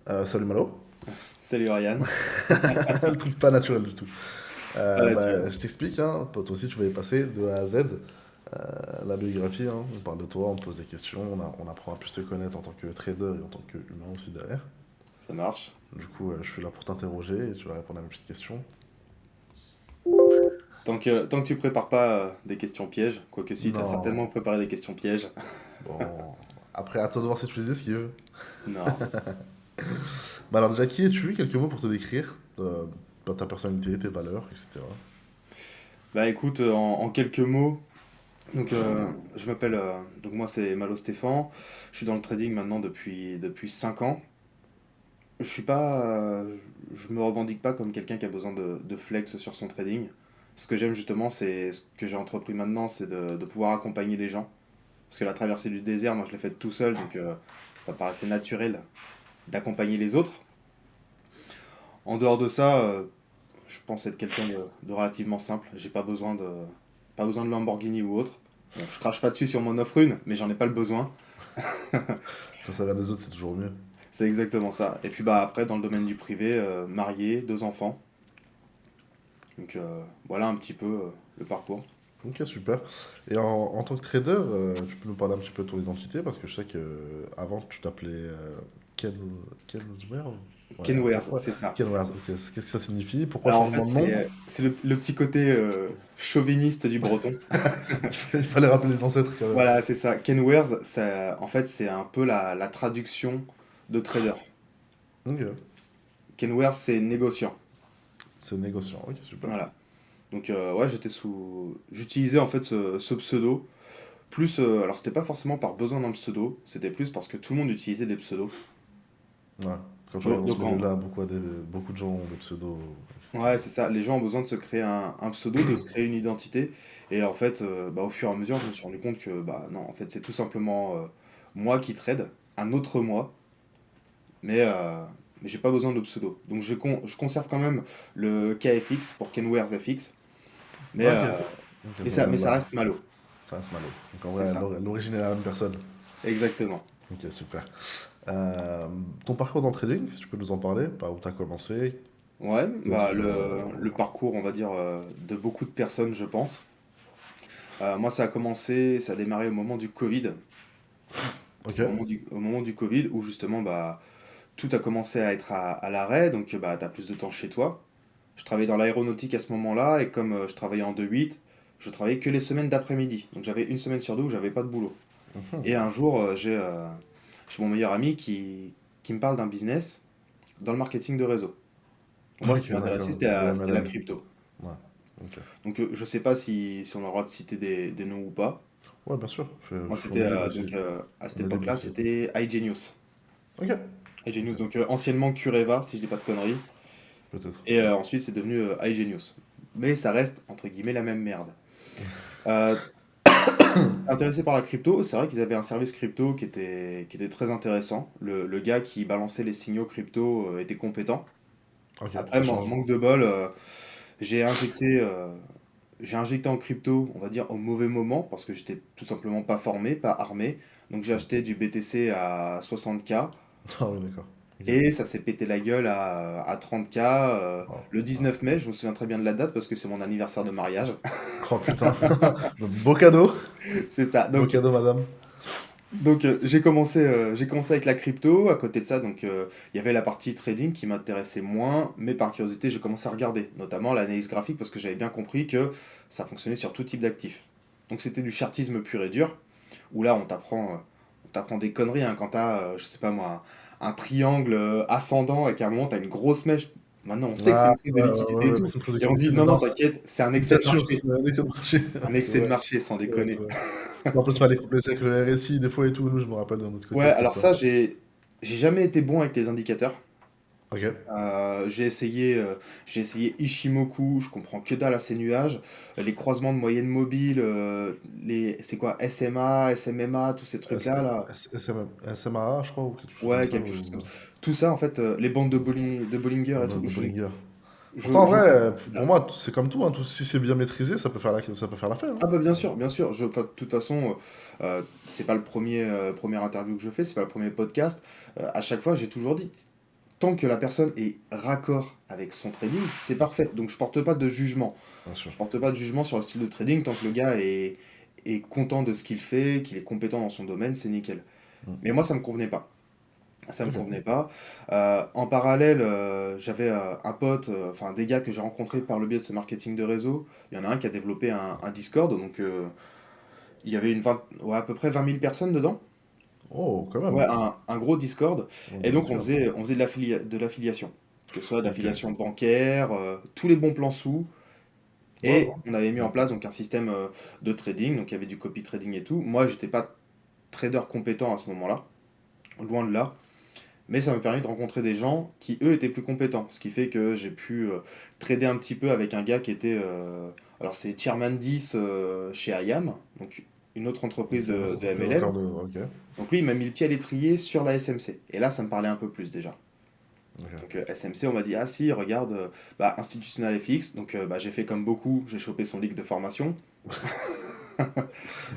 Salut Malo. Salut Ryan. Le truc pas naturel du tout. Pas naturel. Je t'explique, hein, toi aussi tu vas y passer de A à Z. La biographie, hein, on parle de toi, on pose des questions, on apprend à plus te connaître en tant que trader et en tant qu'humain aussi derrière. Ça marche. Du coup, je suis là pour t'interroger et tu vas répondre à mes petites questions. Tant que tu prépares pas des questions pièges, quoique si, tu as certainement Non, préparé des questions pièges. bon. Après, à toi de voir si tu les esquives. Non. Bah alors déjà, qui es-tu? Quelques mots pour te décrire. Ta personnalité, tes valeurs, etc. Bah écoute, en quelques mots, donc je m'appelle, donc moi c'est Malo Stéphane, je suis dans le trading maintenant depuis 5 ans. Je suis pas, je me revendique pas comme quelqu'un qui a besoin de flex sur son trading. Ce que j'aime justement, c'est ce que j'ai entrepris maintenant, c'est de pouvoir accompagner les gens. Parce que la traversée du désert, moi je l'ai faite tout seul, donc ça paraissait naturel d'accompagner les autres. En dehors de ça, je pense être quelqu'un de relativement simple. J'ai pas besoin de Lamborghini ou autre. Bon, je crache pas dessus si on m'en offre une, mais j'en ai pas le besoin. Quand ça vient des autres, c'est toujours mieux. C'est exactement ça. Et puis bah après, dans le domaine du privé, marié, 2 enfants. Donc voilà un petit peu le parcours. Ok, super. Et en tant que trader, tu peux nous parler un petit peu de ton identité parce que je sais que avant tu t'appelais Ken, Kensware? Ouais, Kenwares, ouais, c'est ça. Kenware. Ok, qu'est-ce que ça signifie? Pourquoi Alors en fait, changement de nom? c'est le petit côté chauviniste du breton. Il fallait rappeler les ancêtres quand même. Voilà, c'est ça. Kenwares, en fait, c'est un peu la traduction de trader. Ok, Kenwares, c'est négociant. c'est négociant. Ok, super. Voilà. Donc ouais, j'utilisais en fait ce pseudo. Plus, alors c'était pas forcément par besoin d'un pseudo, c'était plus parce que tout le monde utilisait des pseudos. Ouais. Quand tu regardes dans ce Donc milieu-là, beaucoup de gens ont des pseudos, ouais, etc. c'est ça. Les gens ont besoin de se créer un pseudo, de se créer une identité. Et en fait, bah, au fur et à mesure, je me suis rendu compte que bah non, en fait, c'est tout simplement moi qui trade, un autre moi, mais, euh, mais j'ai pas besoin de pseudo. Donc je conserve quand même le KFX pour Kenwares FX, mais, Ah, euh, ok. Ok, mais ça reste Malo. ça reste Malo. Donc en C'est vrai, ça. l'origine est la même personne. Exactement. Ok, super. Euh, Ton parcours dans le trading, si tu peux nous en parler, par où tu as commencé, Ouais, bah peut-être. le parcours, on va dire, de beaucoup de personnes, je pense. Moi, ça a commencé, ça a démarré au moment du Covid. Ok. Au moment du Covid, où justement, bah, tout a commencé à être à l'arrêt, donc bah, tu as plus de temps chez toi. Je travaillais dans l'aéronautique à ce moment-là, et comme je travaillais en 2-8, je travaillais que les semaines d'après-midi. Donc j'avais une semaine sur deux où j'avais pas de boulot. Mhm. Et un jour, j'ai mon meilleur ami qui me parle d'un business dans le marketing de réseau. Moi, ce Ok, qui m'intéressait, d'accord. Le c'était la MLM. crypto. Ouais. Ok. Donc je sais pas si on a le droit de citer des noms ou pas. Ouais, bien sûr. Moi, On c'était est libre ici. à cette On est libre époque-là, ici. c'était iGenius. Ok. iGenius, Ok. donc anciennement Cureva, si je dis pas de conneries. Peut-être. Et ensuite, c'est devenu iGenius. Mais ça reste, entre guillemets, la même merde. Euh, Intéressé par la crypto, c'est vrai qu'ils avaient un service crypto qui était très intéressant. Le gars qui balançait les signaux crypto était compétent. Ok, Après, ça change. manque de bol, j'ai injecté, euh, j'ai injecté en crypto, on va dire, au mauvais moment, parce que j'étais tout simplement pas formé, pas armé. Donc j'ai acheté du BTC à 60K. Ah oui, d'accord. Ok. Et ça s'est pété la gueule à 30K Oh, le ouais. 19 mai, je me souviens très bien de la date parce que c'est mon anniversaire de mariage. Oh putain. Beau cadeau. C'est ça. Beau cadeau, madame. Donc j'ai commencé avec la crypto. À côté de ça, donc il y avait la partie trading qui m'intéressait moins, mais par curiosité, j'ai commencé à regarder, notamment l'analyse graphique parce que j'avais bien compris que ça fonctionnait sur tout type d'actifs. Donc c'était du chartisme pur et dur, où là on t'apprend des conneries hein, quand t'as, je sais pas moi, un triangle ascendant et qu'à un moment t'as une grosse mèche. Maintenant on sait que c'est Ah, une crise de ouais, liquidité et ouais, tout. c'est une prise Et on dit mais non, non, non. t'inquiète, c'est un excès Bien de sûr, marché. c'est un excès de marché. Un C'est excès de vrai. marché, sans Ouais, c'est déconner. vrai. En plus, il fallait coupler ça avec le RSI des fois et tout. Nous, je me rappelle d'un autre côté, Ouais, c'était alors ça. ça, j'ai jamais été bon avec les indicateurs. Ok. J'ai essayé Ishimoku, je comprends que dalle à ces nuages. Les croisements de moyenne mobile, c'est quoi, SMA, SMMA, tous ces trucs-là, là. SMAA, je crois, ou quelque chose comme Ouais, ça. quelque chose comme ça. Tout ça, en fait, les bandes de Bollinger et tout, De Bollinger. Pourtant, en je vrai, comprends pour dalle. moi, c'est comme tout, hein, si c'est bien maîtrisé, ça peut faire l'affaire, hein. Ah bah bien sûr, bien sûr. Enfin, de toute façon, c'est pas le premier, première interview que je fais, c'est pas le premier podcast. À chaque fois, j'ai toujours dit, tant que la personne est raccord avec son trading, c'est parfait. Donc je porte pas de jugement. bien sûr. Je porte pas de jugement sur le style de trading tant que le gars est content de ce qu'il fait, qu'il est compétent dans son domaine, c'est nickel. Mm. Mais moi, ça me convenait pas. Ça me Ok. convenait pas. En parallèle, j'avais un pote, enfin des gars que j'ai rencontrés par le biais de ce marketing de réseau. Il y en a un qui a développé un Discord, donc il y avait ouais, à peu près 20 000 personnes dedans. Oh, quand même. Ouais, un gros Discord. On Et a donc Discord. on faisait de l'affiliation. Que ce soit de Ok. l'affiliation bancaire, tous les bons plans sous. Ouais, Et bon. on avait mis en Bien. place donc un système de trading, donc il y avait du copy trading et tout. Moi, j'étais pas trader compétent à ce moment-là, loin de là. Mais ça m'a permis de rencontrer des gens qui, eux, étaient plus compétents. Ce qui fait que j'ai pu trader un petit peu avec un gars qui était... alors, c'est Chairman 10 chez IAM, donc une autre entreprise Ok, notre de entreprise MLM. encore de. Ok. Donc lui, il m'a mis le pied à l'étrier sur la SMC. Et là, ça me parlait un peu plus déjà. Donc Ok. SMC, on m'a dit, ah si, regarde, bah, Institutional FX. Donc bah, j'ai fait comme beaucoup, j'ai chopé son link de formation.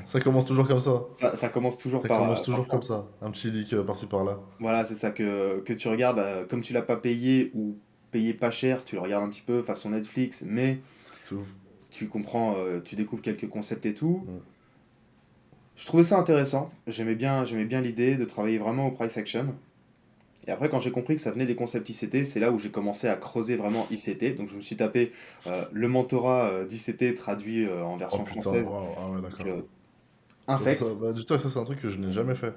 Ça commence toujours comme ça. Ça commence toujours Ça commence par toujours ça. comme ça. Un petit leak par-ci par-là. Voilà, c'est ça que tu regardes, comme tu l'as pas payé ou payé pas cher, tu le regardes un petit peu façon Netflix, mais C'est ouf. tu comprends, tu découvres quelques concepts et tout. Mm. Je trouvais ça intéressant, j'aimais bien l'idée de travailler vraiment au price action. Et après, quand j'ai compris que ça venait des concepts ICT, c'est là où j'ai commencé à creuser vraiment ICT. Donc je me suis tapé le mentorat d'ICT traduit en Oh version putain, française, waouh, ah ouais, donc d'accord. Infect. Bah, dis-toi, ça, c'est un truc que je n'ai jamais fait.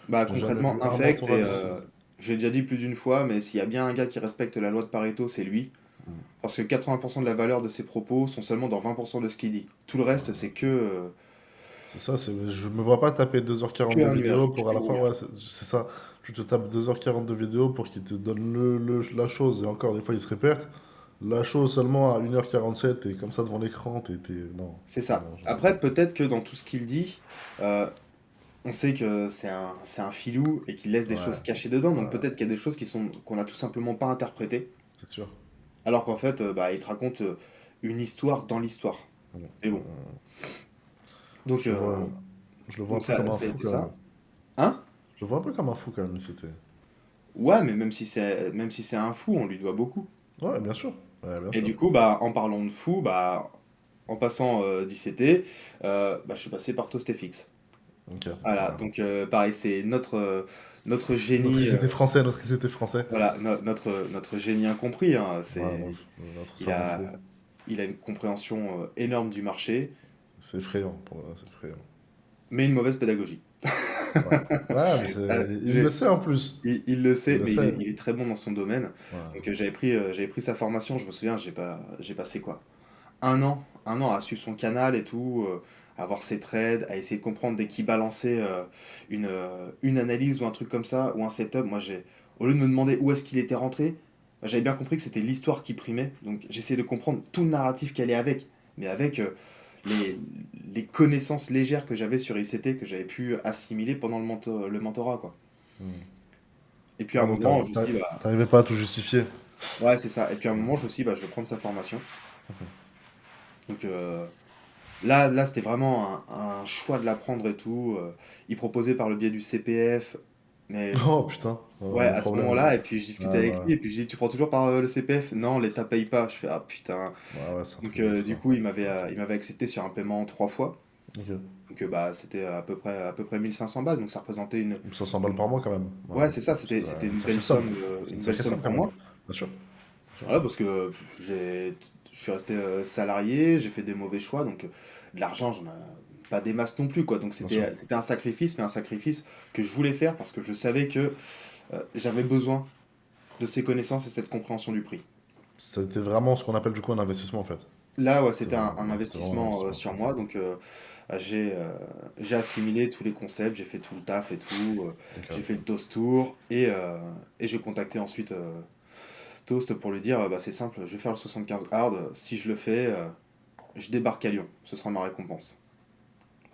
Bah Je n'ai jamais vu concrètement, un Infect, mentorat et d'ici. j'ai déjà dit plus d'une fois, mais s'il y a bien un gars qui respecte la loi de Pareto, c'est lui. Mm. Parce que 80% de la valeur de ses propos sont seulement dans 20% de ce qu'il dit. Tout le reste, c'est C'est ça, je me vois pas taper 2h40 que de un vidéo nuage, pour à que la du fin, brouillard. ouais, c'est ça. Tu te tapes 2h40 de vidéo pour qu'il te donne la chose, et encore, des fois, il se répète. La chose seulement à 1h47, et comme ça devant l'écran, Non, C'est non, ça. non, j'en peux Après, plus. peut-être que dans tout ce qu'il dit, euh, on sait que c'est un filou et qu'il laisse des choses Ouais, cachées dedans. Donc ouais, peut-être qu'il y a des choses qu'on a tout simplement pas interprétées. c'est sûr. Alors qu'en fait, bah, il te raconte une histoire dans l'histoire. Mm, Mais bon. mm. Donc, Je le vois, je le vois un peu comme un ça a fou été quand même. ça. Hein? Je le vois un peu comme un fou quand même, c'était. Ouais, mais même si c'est un fou, on lui doit beaucoup. Ouais, bien sûr. Ouais, bien Et sûr. du coup, bah, en parlant de fou, bah, en passant d'ICT, bah, je suis passé par ToastFX. Ok. Voilà, Ouais. donc pareil, c'est notre génie, Notre ICT français. voilà, notre génie incompris, hein, Ouais, notre il cerveau a, fou. il a une compréhension énorme du marché, C'est effrayant, c'est effrayant. mais une mauvaise pédagogie. Ouais. Ouais, mais Euh, il le j'ai- sait en plus. il le Il sait, le mais sait. il est très bon dans son domaine. Ouais. Donc j'avais pris sa formation, je me souviens, j'ai passé quoi? Un an à suivre son canal et tout, à voir ses trades, à essayer de comprendre dès qu'il balançait une analyse ou un truc comme ça, ou un setup. Au lieu de me demander où est-ce qu'il était rentré, j'avais bien compris que c'était l'histoire qui primait. Donc j'essayais de comprendre tout le narratif qui allait avec, mais avec les, les connaissances légères que j'avais sur ICT, que j'avais pu assimiler pendant le mentorat, quoi. Hmm. Et puis à Ouais, un donc moment, je me suis dit, bah, t'arrivais pas à tout justifier. ouais, c'est ça. Et puis à un moment, je me suis dit, bah, je vais prendre sa formation. Donc là, c'était vraiment un choix de l'apprendre et tout. Il proposait par le biais du CPF, mais Oh putain, ouais, le à ce problème. moment-là, et puis je discutais Ouais, avec bah, lui, et puis je dis, tu prends toujours par le CPF? Non, l'État paye pas. Je fais, ah putain. ouais, ouais, c'est un Donc truc de ouf du ça. coup, il m'avait accepté sur un paiement 3 fois. Ok. Donc bah, c'était à peu près 1500 balles, donc ça représentait 500 balles une- par mois quand même. Ouais. Ouais, c'est ça, c'était Une sacrée somme. C'est une une belle sacrée somme somme quand pour même. moi. Bien sûr. Ok. Voilà, parce que je suis resté salarié, j'ai fait des mauvais choix, donc de l'argent, j'en ai pas des masses non plus, quoi. Donc Bien sûr. c'était un sacrifice, mais un sacrifice que je voulais faire parce que je savais que j'avais besoin de ces connaissances et cette compréhension du prix. C'était vraiment ce qu'on appelle du coup un investissement en fait. Là, ouais, C'était c'était un c'était vraiment un investissement investissement. sur Ok. moi, donc j'ai assimilé tous les concepts, j'ai fait tout le taf et tout, j'ai Ok. fait le Toast Tour, et j'ai contacté ensuite Toast pour lui dire, bah, c'est simple, je vais faire le 75 hard, si je le fais, je débarque à Lyon, ce sera ma récompense.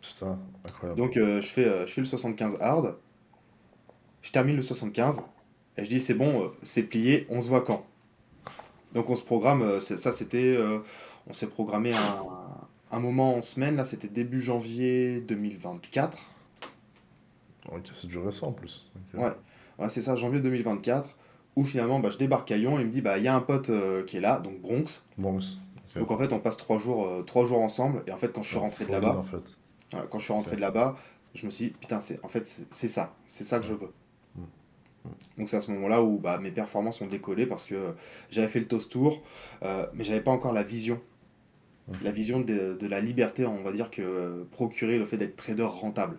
Putain, incroyable. Donc je fais le 75 hard, je termine le 75, et je dis c'est bon, c'est plié, on se voit quand? Donc on se programme, on s'est programmé un moment en semaine, là c'était début janvier 2024. Ok, c'est du récent en plus. Ok. Ouais, ouais c'est ça, janvier 2024. où finalement, bah, je débarque à Lyon, il me dit, bah, il y a un pote qui est là, donc Bronx. Bon, ok. Donc en fait, on passe 3 jours ensemble. Et en fait, quand je suis Ouais, rentré de Floride, en là-bas, fait. voilà, quand je suis Ok. rentré de là-bas, je me suis dit, putain, c'est ça que je Ouais. veux. Mm, mm. Donc c'est à ce moment-là où bah, mes performances ont décollé parce que j'avais fait le toast tour, mais j'avais pas encore la Ok. vision de la liberté, on va dire, que procurer le fait d'être trader rentable.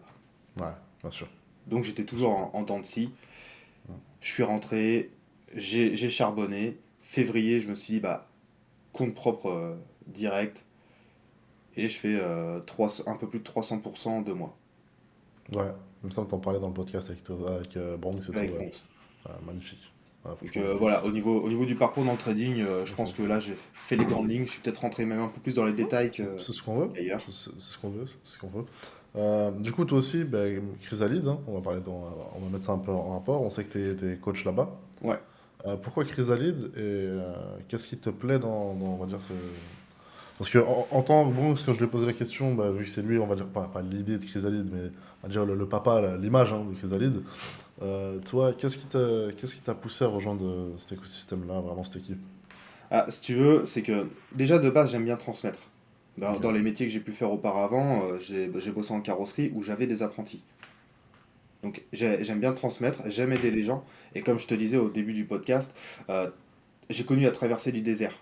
Ouais, bien sûr. Donc j'étais Bien toujours sûr. en dents de scie. Mm. Je suis rentré, j'ai charbonné. Février, je me suis dit, bah, compte propre direct, et je fais un peu plus de 300% en 2 mois Ouais, il me semble t'en parlais dans le podcast avec Bronx et tout, avec ouais. Bronx. Magnifique. Ouais, Donc franchement, voilà, au niveau du parcours dans le trading, je pense que ok. là j'ai fait les grandes lignes. Je suis peut-être rentré même un peu plus dans les détails C'est ce qu'on veut. qu'ailleurs. C'est ce qu'on veut. C'est ce qu'on veut. Du coup, toi aussi, ben, Chrysalide, hein, on va mettre ça un peu en rapport. On sait que t'es coach là-bas. Ouais. Pourquoi Chrysalide et qu'est-ce qui te plaît on va dire, parce que en tant que Bronx, quand je lui ai posé la question, bah, vu que c'est lui, on va dire pas l'idée de Chrysalide, mais on va dire le papa, l'image hein, de Chrysalide. Toi, qu'est-ce qui t'a poussé à rejoindre cet écosystème-là, vraiment cette équipe? Ah, si tu veux, c'est que déjà de base j'aime bien transmettre. Dans, Ok. dans les métiers que j'ai pu faire auparavant, j'ai bossé en carrosserie où j'avais des apprentis. Donc j'aime bien transmettre, j'aime aider les gens. Et comme je te disais au début du podcast, euh, j'ai connu la traversée du désert.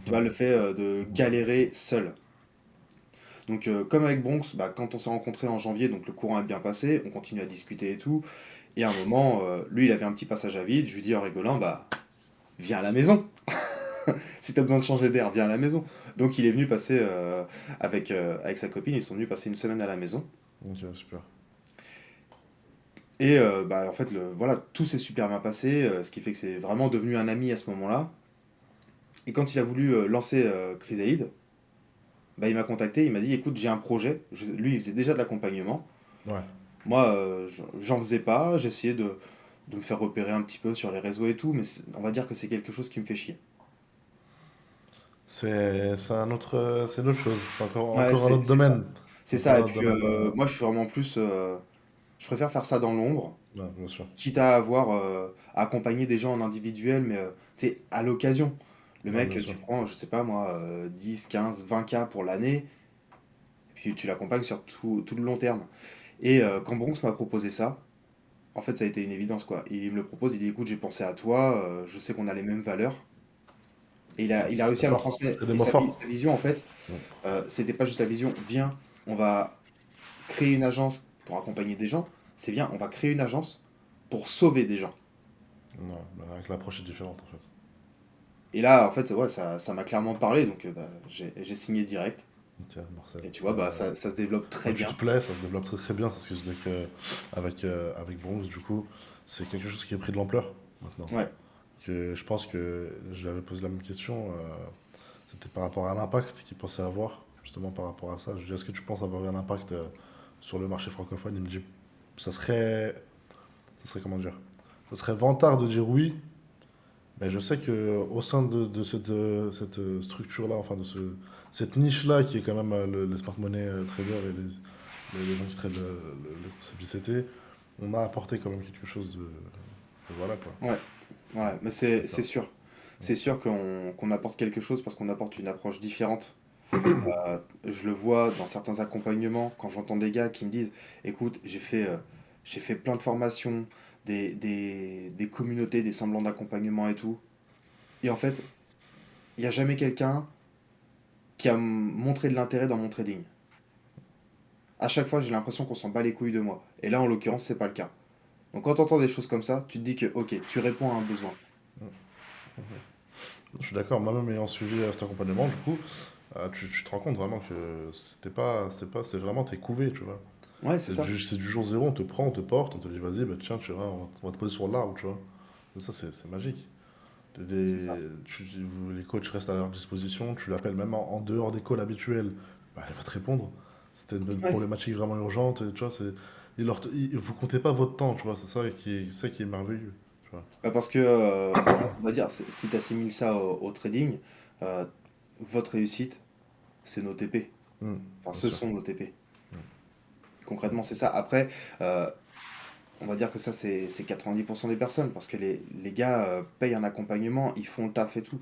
Tu Mhm, vois, le fait de mhm. galérer seul. Donc, comme avec Bronx, bah, quand on s'est rencontrés en janvier, donc le courant est bien passé, on continue à discuter et tout. Et à un moment, lui, il avait un petit passage à vide. Je lui dis en rigolant, bah, viens à la maison. Si t'as besoin de changer d'air, viens à la maison. Donc, il est venu passer avec sa copine. Ils sont venus passer une semaine à la maison. Ok, super. Et bah, en fait, voilà, tout s'est super bien passé, ce qui fait que c'est vraiment devenu un ami à ce moment-là. Et quand il a voulu lancer Chrysalide, bah, il m'a contacté, il m'a dit, écoute, j'ai un projet. Lui, il faisait déjà de l'accompagnement. Ouais. Moi, j'en faisais pas, j'essayais de me faire repérer un petit peu sur les réseaux et tout, mais on va dire que c'est quelque chose qui me fait chier. C'est une autre chose. C'est Ouais, encore un c'est autre c'est ça. domaine. C'est Encore ça, un et autre puis domaine. moi je suis vraiment plus. Je préfère faire ça dans l'ombre, Ouais, bien sûr. quitte à avoir à accompagner des gens en individuel, mais tu sais, à l'occasion. Le Ouais, bien mec, sûr. tu prends, je sais pas moi, 10, 15, 20K pour l'année, et puis tu l'accompagnes sur tout le long terme. Et quand Bronx m'a proposé ça, en fait ça a été une évidence quoi. Il me le propose, il dit écoute, j'ai pensé à toi, je sais qu'on a les mêmes valeurs. Et il Ah, a, il a réussi c'est à me fort. transmettre. C'est des Et mots sa forts. vision, en fait, Ouais. c'était pas juste la vision, viens, on va créer une agence pour accompagner des gens. C'est bien, on va créer une agence pour sauver des gens. Ouais, bah, avec l'approche est différente en fait. Et là, en fait, ouais, ça m'a clairement parlé, donc bah, j'ai signé direct. Ok, Marcel. Et tu vois, bah, ça se développe très Bah, tu bien. te plais, ça se développe très très bien. C'est ce que je disais avec Bronx, du coup, c'est quelque chose qui a pris de l'ampleur maintenant. Ouais, Que je pense que je lui avais posé la même question. C'était par rapport à l'impact qu'il pensait avoir, justement par rapport à ça. Je lui dis, est-ce que tu penses avoir un impact sur le marché francophone? Il me dit, ça serait, ça serait comment dire? Ça serait vantard de dire oui, mais je sais que au sein de cette structure-là, enfin cette niche-là qui est quand même les smart money traders et les gens qui traitent le concept ICT, on a apporté quand même quelque chose voilà quoi. ouais, ouais, mais C'est c'est ça. sûr. C'est sûr qu'on apporte quelque chose parce qu'on apporte une approche différente. Je le vois dans certains accompagnements, quand j'entends des gars qui me disent, écoute, j'ai fait plein de formations, des communautés, des semblants d'accompagnement et tout. Et en fait, il n'y a jamais quelqu'un qui a montré de l'intérêt dans mon trading. À chaque fois, j'ai l'impression qu'on s'en bat les couilles de moi. Et là, en l'occurrence, c'est pas le cas. Donc quand tu entends des choses comme ça, tu te dis que, ok, tu réponds à un besoin. Je suis d'accord, moi-même ayant suivi cet accompagnement, du coup, tu te rends compte vraiment que c'est vraiment t'es couvé, tu vois. Ouais, c'est ça. C'est du jour zéro, on te prend, on te porte, on te dit vas-y, bah tiens, tu vois, on va te poser sur l'arbre, tu vois. Et ça, c'est magique. C'est ça. Les coachs restent à leur disposition, tu l'appelles même en dehors des calls habituels, bah, elle va te répondre. C'était une Ouais. problématique vraiment urgente, et, tu vois, vous comptez pas votre temps, tu vois, c'est ça qui est merveilleux, tu vois. Bah, parce que, on va dire, si tu assimiles ça au trading, euh, votre réussite, c'est nos TP. Enfin, Bien ce sûr. sont nos TP. Concrètement, c'est ça. Après, euh, on va dire que ça, c'est 90% des personnes, parce que les gars payent un accompagnement, ils font le taf et tout.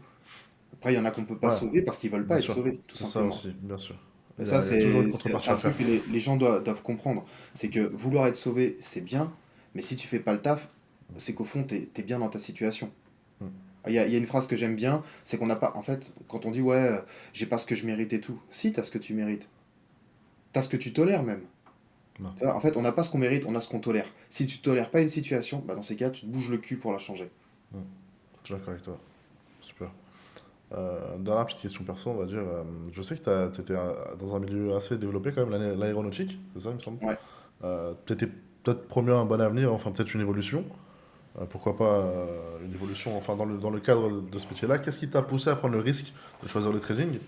Après, il y en a qu'on peut pas Ouais, sauver parce qu'ils veulent bien pas être sûr. sauvés, tout C'est ça simplement. aussi, bien sûr. Et ça, Il y a toujours une c'est contrepartie un à faire. truc que les gens doivent comprendre. C'est que vouloir être sauvé, c'est bien, mais si tu fais pas le taf, c'est qu'au fond, t'es bien dans ta situation. Mm. Il y a une phrase que j'aime bien, c'est qu'on n'a pas. En fait, quand on dit ouais, j'ai pas ce que je mérite et tout. Si, t'as ce que tu mérites. T'as ce que tu tolères même. Non. Tu vois, en fait, on n'a pas ce qu'on mérite, on a ce qu'on tolère. Si tu tolères pas une situation, bah dans ces cas, tu te bouges le cul pour la changer. Mm. Je suis d'accord avec toi. Super. Dernière petite question perso, on va dire. Je sais que tu étais dans un milieu assez développé quand même, l'aéronautique, c'est ça, il me semble. Ouais. Tu étais peut-être promis à un bon avenir, enfin peut-être une évolution. Pourquoi pas une évolution, enfin dans le cadre de ce métier-là. Qu'est-ce qui t'a poussé à prendre le risque de choisir le trading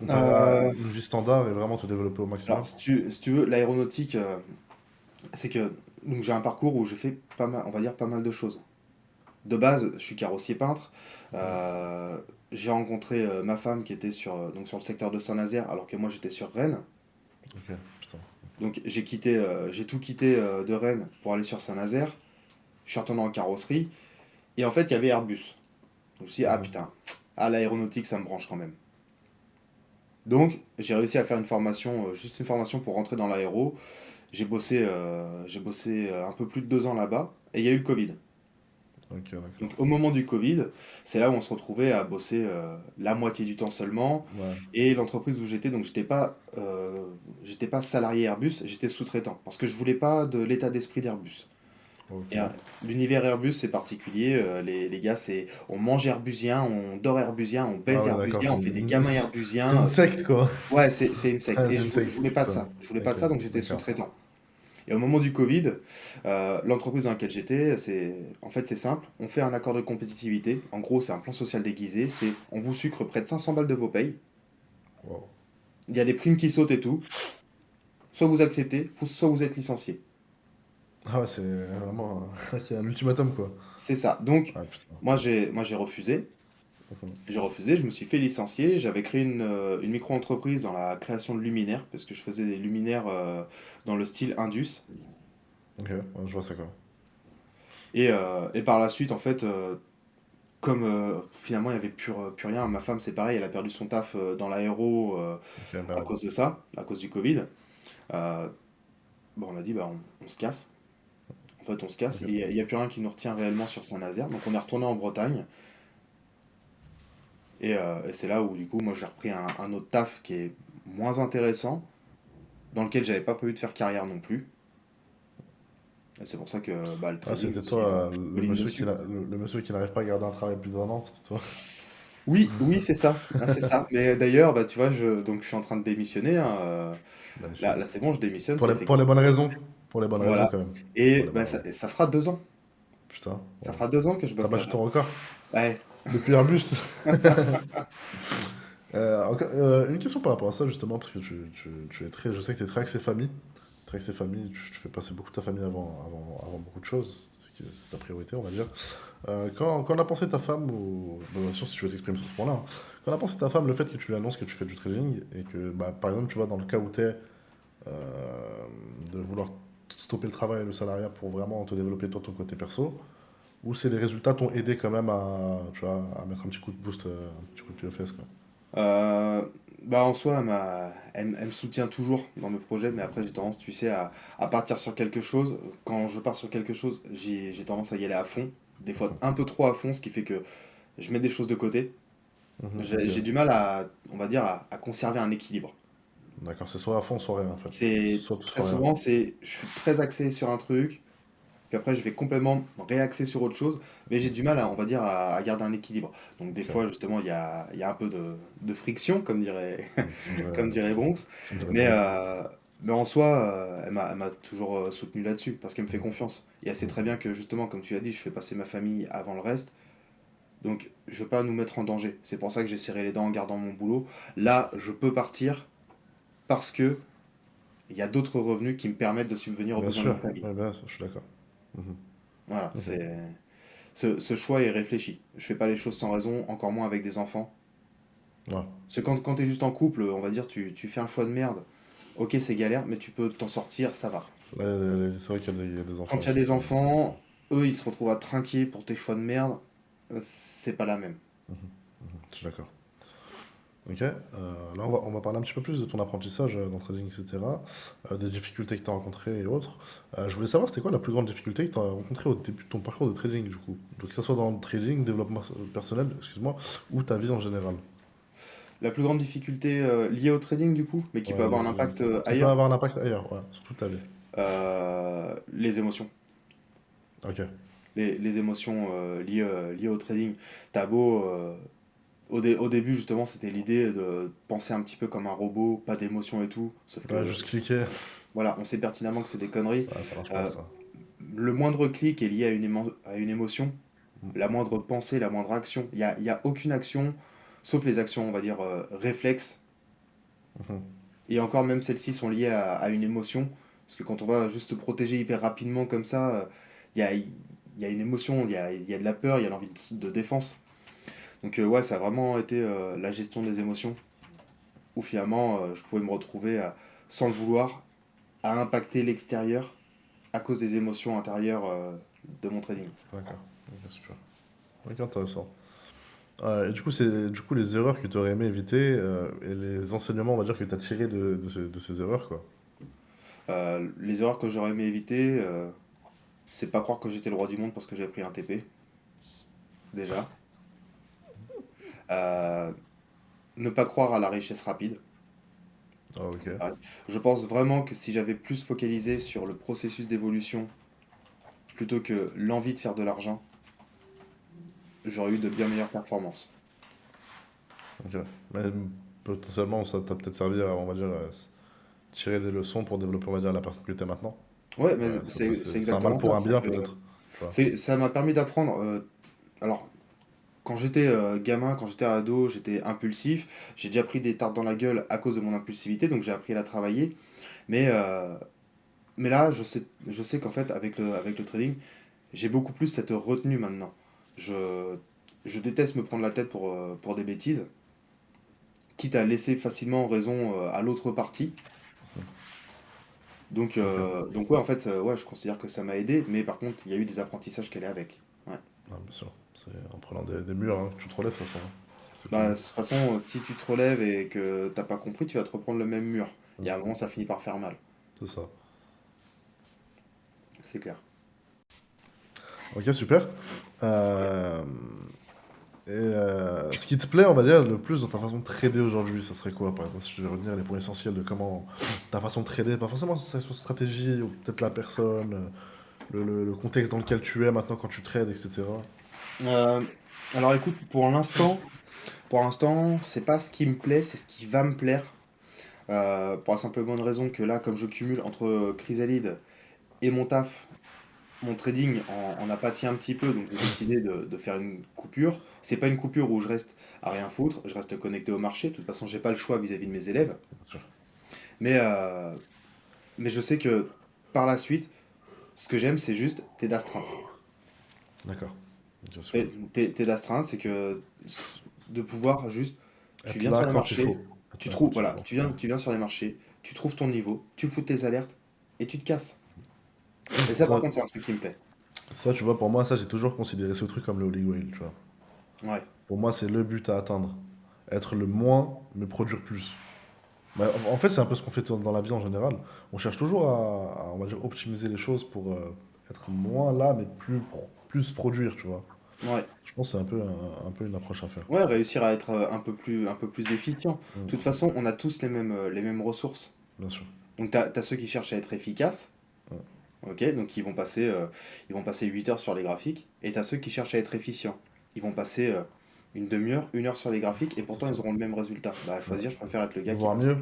comparé à Euh, une vie standard et vraiment te développer au alors, maximum? si tu veux, l'aéronautique, c'est que donc j'ai un parcours où j'ai fait pas mal, on va dire pas mal de choses. De base, je suis carrossier peintre. Mm. Euh, j'ai rencontré ma femme qui était donc sur le secteur de Saint-Nazaire, alors que moi j'étais sur Rennes. Ok, putain. Donc j'ai tout quitté de Rennes pour aller sur Saint-Nazaire. Je suis retourné en carrosserie. Et en fait, il y avait Airbus. Donc je me suis dit, ah Mhm. putain, l'aéronautique, ça me branche quand même. Donc, j'ai réussi à faire une formation, juste une formation pour rentrer dans l'aéro. J'ai bossé un peu plus de 2 ans là-bas. Et il y a eu le Covid. Ok, Donc d'accord. au moment du Covid, c'est là où on se retrouvait à bosser la moitié du temps seulement. Ouais, Et l'entreprise où j'étais, donc j'étais pas salarié Airbus, j'étais sous-traitant. Parce que je voulais pas de l'état d'esprit d'Airbus. ok. Et l'univers Airbus, c'est particulier. Les gars, on mange airbusien, on dort airbusien, on Ah baise ouais, d'accord, airbusien, on fait des gamins c'est airbusien. une secte quoi. Ouais, c'est une secte. Et C'est une je secte, voulais pas de putain. ça. Je voulais pas Ok, de ça, donc j'étais d'accord. sous-traitant. Et au moment du Covid, l'entreprise dans laquelle j'étais, en fait, c'est simple. On fait un accord de compétitivité. En gros, c'est un plan social déguisé. C'est on vous sucre près de 500 balles de vos payes. Wow. Il y a des primes qui sautent et tout. Soit vous acceptez, soit vous êtes licencié. Ah ouais, c'est vraiment un ultimatum quoi. C'est ça. Donc, Ah putain. moi j'ai refusé. Mhm. J'ai refusé, je me suis fait licencier. J'avais créé une micro-entreprise dans la création de luminaires, parce que je faisais des luminaires dans le style Indus. Ok, ouais, je vois ça quoi. Et par la suite, en fait, comme finalement il n'y avait plus rien, ma femme c'est pareil, elle a perdu son taf dans l'aéro Ok, à merde. cause de ça, à cause du Covid. Euh, bon, on a dit, bah, on se casse. En fait, on se casse. Ok. Il y a plus rien qui nous retient réellement sur Saint-Nazaire. Donc on est retourné en Bretagne. Et c'est là où, du coup, moi j'ai repris un autre taf qui est moins intéressant, dans lequel j'avais pas prévu de faire carrière non plus. Et c'est pour ça que bah, le Ah, trading, je c'était me suis toi, all dessus, quoi. le monsieur qui n'arrive pas à garder un travail plus d'un an, c'était toi. Oui, oui, c'est ça. Ah, c'est ça. Mais d'ailleurs, bah, tu vois, donc, je suis en train de démissionner, hein. Là, Magnifique. c'est bon, je démissionne, Pour c'est pour les bonnes effectif. raisons. Pour les bonnes raisons Voilà. quand même. Pour Et les bonnes bah, raisons. ça fera 2 ans. Putain, Ça wow. fera 2 ans que je T'as bosse battu là-bas. ton record. Ouais. Depuis Airbus. Une question par rapport à ça justement, parce que tu es très, je sais que tu es très axé famille. Très axé famille, tu fais passer beaucoup de ta famille avant beaucoup de choses. C'est ta priorité, on va dire. Quand on a pensé ta femme, ou bon, bien sûr si tu veux t'exprimer sur ce point-là, hein. Quand on a pensé ta femme, le fait que tu lui annonces que tu fais du trading et que, bah, par exemple, tu vois, dans le cas où tu es de vouloir stopper le travail et le salariat pour vraiment te développer toi ton côté perso, ou c'est les résultats t'ont aidé quand même à, tu vois, à mettre un petit coup de boost, un petit coup de pied aux fesses, quoi. Euh, Bah, en soi, elle me soutient toujours dans mes projets, mais après, j'ai tendance, tu sais, à partir sur quelque chose. Quand je pars sur quelque chose, j'ai tendance à y aller à fond. Des fois, un peu trop à fond, ce qui fait que je mets des choses de côté. Mhm, J'ai ok. du mal on va dire, à conserver un équilibre. D'accord, c'est soit à fond, soit rien en fait. C'est Soit tout, très soit rien. souvent, je suis très axé sur un truc, puis après je vais complètement réaxer sur autre chose, mais j'ai du mal on va dire, à garder un équilibre. Donc des Ok. fois, justement, il y a un peu de friction, comme dirait Bronx, Comme dirait mais, Bronx. euh, mais en soi, elle m'a toujours soutenu là-dessus, parce qu'elle me fait Mhm, confiance. Et elle sait très mhm. bien que, justement, comme tu l'as dit, je fais passer ma famille avant le reste, donc je veux pas nous mettre en danger. C'est pour ça que j'ai serré les dents en gardant mon boulot. Là, je peux partir parce que il y a d'autres revenus qui me permettent de subvenir aux Bien besoins de sûr, ma famille. ouais, bien sûr, je suis d'accord. Mhm. Voilà, Ok. ce choix est réfléchi. Je fais pas les choses sans raison, encore moins avec des enfants. Ouais. Parce que quand tu es juste en couple, on va dire, tu fais un choix de merde. Ok, c'est galère, mais tu peux t'en sortir, ça va. Là, c'est vrai qu'il y a des enfants, Quand il y a des effectivement. enfants, eux, ils se retrouvent à trinquer pour tes choix de merde. C'est pas la même. Je suis d'accord. Ok, là on va parler un petit peu plus de ton apprentissage dans le trading, etc. Des difficultés que tu as rencontrées et autres. Je voulais savoir, c'était quoi la plus grande difficulté que tu as rencontrée au début de ton parcours de trading, du coup? Donc, que ce soit dans le trading, développement personnel, excuse-moi, ou ta vie en général. La plus grande difficulté liée au trading, du coup, mais qui peut Ouais, avoir un impact qui peut ailleurs, avoir un impact ailleurs, ouais, sur toute ta vie. les émotions. Ok, Les émotions liées au trading. T'as beau, au début, justement, c'était l'idée de penser un petit peu comme un robot, pas d'émotions et tout. Sauf ouais, que, juste cliquer, voilà, on sait pertinemment que c'est des conneries. ça marche pas Euh, ça. le moindre clic est lié à une émotion. La moindre pensée, la moindre action. Il y a aucune action, sauf les actions, on va dire, réflexes. Mhm. Et encore, même celles-ci sont liées à une émotion. Parce que quand on va juste se protéger hyper rapidement comme ça, il y a une émotion, il y a de la peur, il y a l'envie de défense. Donc ouais, ça a vraiment été la gestion des émotions, où finalement je pouvais me retrouver, sans le vouloir, à impacter l'extérieur à cause des émotions intérieures de mon trading. D'accord, ok, super. Ok, intéressant. Et du coup, c'est du coup les erreurs que tu aurais aimé éviter et les enseignements, on va dire, que tu as tirés de ces erreurs, quoi. Les erreurs que j'aurais aimé éviter, c'est pas croire que j'étais le roi du monde parce que j'avais pris un TP, déjà. Euh, Ne pas croire à la richesse rapide, Ah, ok. c'est pareil. Je pense vraiment que si j'avais plus focalisé sur le processus d'évolution plutôt que l'envie de faire de l'argent, j'aurais eu de bien meilleures performances. Ok. Mais potentiellement, ça t'a peut-être servi à, on va dire, tirer des leçons pour développer, on va dire, la personne que tu es maintenant. Ouais, mais Ouais, c'est c'est un mal exactement ça. pour un bien, peut-être. Tu vois. Ça m'a permis d'apprendre. Alors, quand j'étais gamin, quand j'étais ado, j'étais impulsif. J'ai déjà pris des tartes dans la gueule à cause de mon impulsivité, donc j'ai appris à la travailler. Mais, euh, mais là, je sais qu'en fait, avec le trading, j'ai beaucoup plus cette retenue maintenant. Je, je déteste me prendre la tête pour des bêtises, quitte à laisser facilement raison à l'autre partie. Ok. Donc ouais, en fait, ouais, je considère que ça m'a aidé, mais par contre, il y a eu des apprentissages qu'elle est avec. Ouais. Ah, bien sûr. C'est en prenant des murs hein, que tu te relèves, de toute façon. Hein. C'est le Bah, de but. toute façon, si tu te relèves et que t'as pas compris, tu vas te reprendre le même mur. Il y Mm. a un moment, ça finit par faire mal. C'est ça. C'est clair. Ok, super. Euh, ce qui te plaît, on va dire, le plus dans ta façon de trader aujourd'hui, ça serait quoi, par exemple, si je devais revenir les points essentiels de comment ta façon de trader, pas forcément sa stratégie, ou peut-être la personne, le contexte dans lequel tu es maintenant quand tu trades, etc. Euh, alors écoute, pour l'instant, c'est pas ce qui me plaît, c'est ce qui va me plaire. Pour la simple et bonne raison que là, comme je cumule entre Chrysalide et mon taf, mon trading en a pâti un petit peu, donc j'ai décidé de faire une coupure. C'est pas une coupure où je reste à rien foutre, je reste connecté au marché. De toute façon, j'ai pas le choix vis-à-vis de mes élèves. Bien sûr. Mais, euh, mais je sais que par la suite, ce que j'aime, c'est juste t'es d'astreinte. D'accord. Ok, super. T'es d'astreinte, c'est que de pouvoir juste, tu Être viens là sur les quand il faut. marchés, Être tu là trouves, quand il voilà, faut. tu viens sur les marchés, tu trouves ton niveau, tu fous tes alertes et tu te casses. Et ça, par Ça, contre, c'est un truc qui me plaît. ça, tu vois, pour moi, ça, j'ai toujours considéré ce truc comme le Holy Grail, tu vois. Ouais, Pour moi, c'est le but à atteindre. Être le moins, mais produire plus. Bah, en fait, c'est un peu ce qu'on fait dans la vie en général. On cherche toujours on va dire, optimiser les choses pour être moins là, mais plus produire, tu vois. ouais. Je pense que c'est un peu une approche à faire. Ouais, réussir à être un peu plus efficient. De toute Mm, façon, on a tous les mêmes ressources. bien sûr. Donc, t'as ceux qui cherchent à être efficaces, Mm. ok, donc ils vont passer 8 heures sur les graphiques, et t'as ceux qui cherchent à être efficients. Ils vont passer une demi-heure, une heure sur les graphiques, et C'est pourtant ça. ils auront le même résultat. Bah, à Ouais. choisir, je préfère être le gars qui Voir passe. mieux.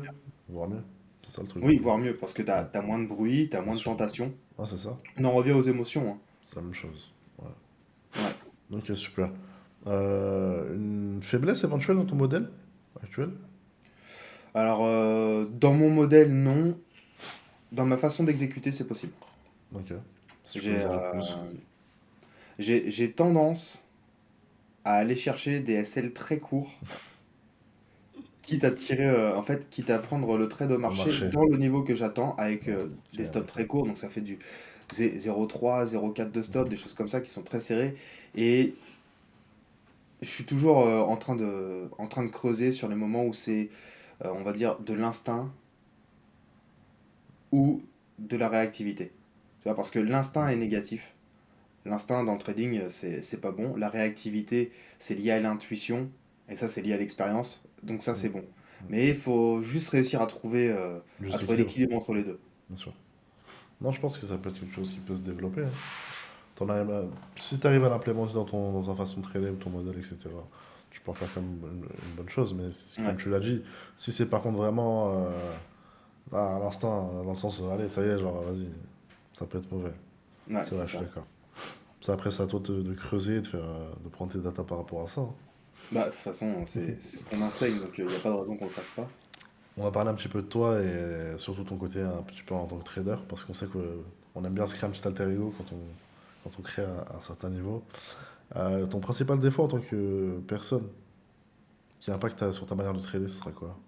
Voir mieux. C'est ça le truc. Oui, voire mieux, parce que Ouais, t'as moins de bruit, t'as bien moins de sûr. tentation. Ah, c'est ça. On en revient aux émotions, hein. C'est la même chose. Ouais. Ouais. Ok, super. Une faiblesse éventuelle dans ton modèle actuel? Alors, dans mon modèle, non. Dans ma façon d'exécuter, c'est possible. Ok. Si tu peux J'ai nous en dire plus. j'ai tendance à aller chercher des SL très courts quitte à tirer, en fait, quitte à prendre le trade au Au marché marché. dans le niveau que j'attends avec Ok, des stops d'accord. très courts, donc ça fait du 0,3, 0,4 de stop, des choses comme ça qui sont très serrées. Et je suis toujours en train de creuser sur les moments où c'est, on va dire, de l'instinct ou de la réactivité. Tu vois, parce que l'instinct est négatif. L'instinct dans le trading, c'est pas bon. La réactivité, c'est lié à l'intuition. Et ça, c'est lié à l'expérience. Donc ça, Mm. c'est bon. Mais il faut juste réussir à Juste trouver équilibre, l'équilibre entre les deux. bien sûr. Non, je pense que ça peut être quelque chose qui peut se développer, hein. Si tu arrives à l'implémenter dans ta façon de trader ou ton modèle, etc., tu peux en faire comme une bonne chose. Mais comme Ouais, tu l'as dit, si c'est par contre vraiment à l'instinct, dans le sens, allez, ça y est, genre, vas-y, ça peut être mauvais. ouais, C'est c'est vrai, je suis ça. d'accord. Ça, après, c'est à toi de creuser, de prendre tes datas par rapport à ça, hein. Bah, de toute façon, c'est ce qu'on enseigne, donc il n'y a pas de raison qu'on le fasse pas. On va parler un petit peu de toi et surtout ton côté un petit peu en tant que trader, parce qu'on sait qu'on aime bien se créer un petit alter ego quand on crée à un certain niveau. Ton principal défaut en tant que personne qui impacte sur ta manière de trader, ce sera quoi?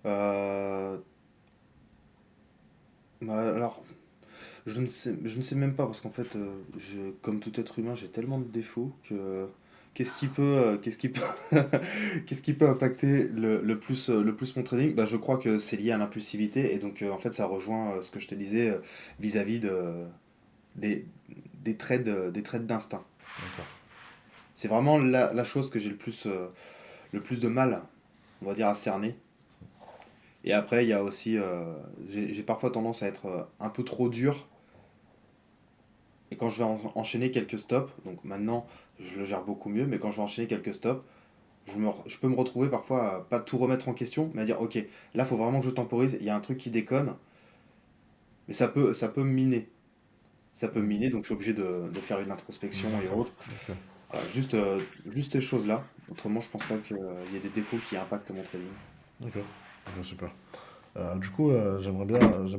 Euh, alors, je ne sais même pas, parce qu'en fait, comme tout être humain, j'ai tellement de défauts que qu'est-ce qui peut, qu'est-ce qui peut impacter le plus mon trading? Bah, je crois que c'est lié à l'impulsivité, et donc en fait, ça rejoint ce que je te disais vis-à-vis des, des trades d'instinct. D'accord. C'est vraiment la chose que j'ai le plus de mal, on va dire, à cerner. Et après, il y a aussi, j'ai parfois tendance à être un peu trop dur. Et quand je vais enchaîner quelques stops, donc maintenant je le gère beaucoup mieux, mais quand je vais enchaîner quelques stops, je peux me retrouver parfois à pas tout remettre en question, mais à dire ok, là faut vraiment que je temporise, il y a un truc qui déconne, mais ça peut me miner. Ça peut me Mm. miner, donc je suis obligé de faire une introspection et D'accord. autres. Ok. Voilà, juste ces choses-là. Autrement, je pense pas qu'il y ait des défauts qui impactent mon trading. Ok. Ok, super. Du coup, j'aime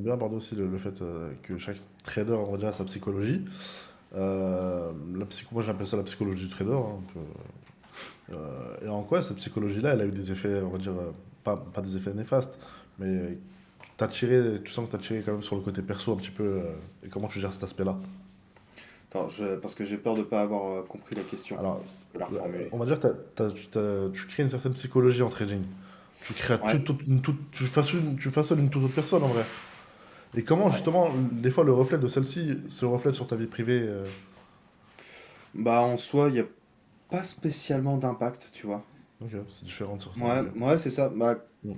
bien aborder aussi le fait que chaque trader, on va dire, a sa psychologie. Moi, j'appelle ça la psychologie du trader, hein, un peu. Et en quoi cette psychologie-là, elle a eu des effets, on va dire, pas des effets néfastes, mais tu sens que tu as tiré quand même sur le côté perso un petit peu, et comment tu gères cet aspect-là? Attends, parce que j'ai peur de pas avoir compris la question. Alors, Si tu peux la reformuler. on va dire que tu crées une certaine psychologie en trading. Tu crées Ouais, tu façonnes une toute autre personne en vrai. Et comment ouais. justement, des fois, le reflet de celle-ci se reflète sur ta vie privée. Bah en soi, il n'y a pas spécialement d'impact, tu vois. Ok, c'est différent sur ça. Ouais, Ok. ouais, c'est ça. Bah, Mm.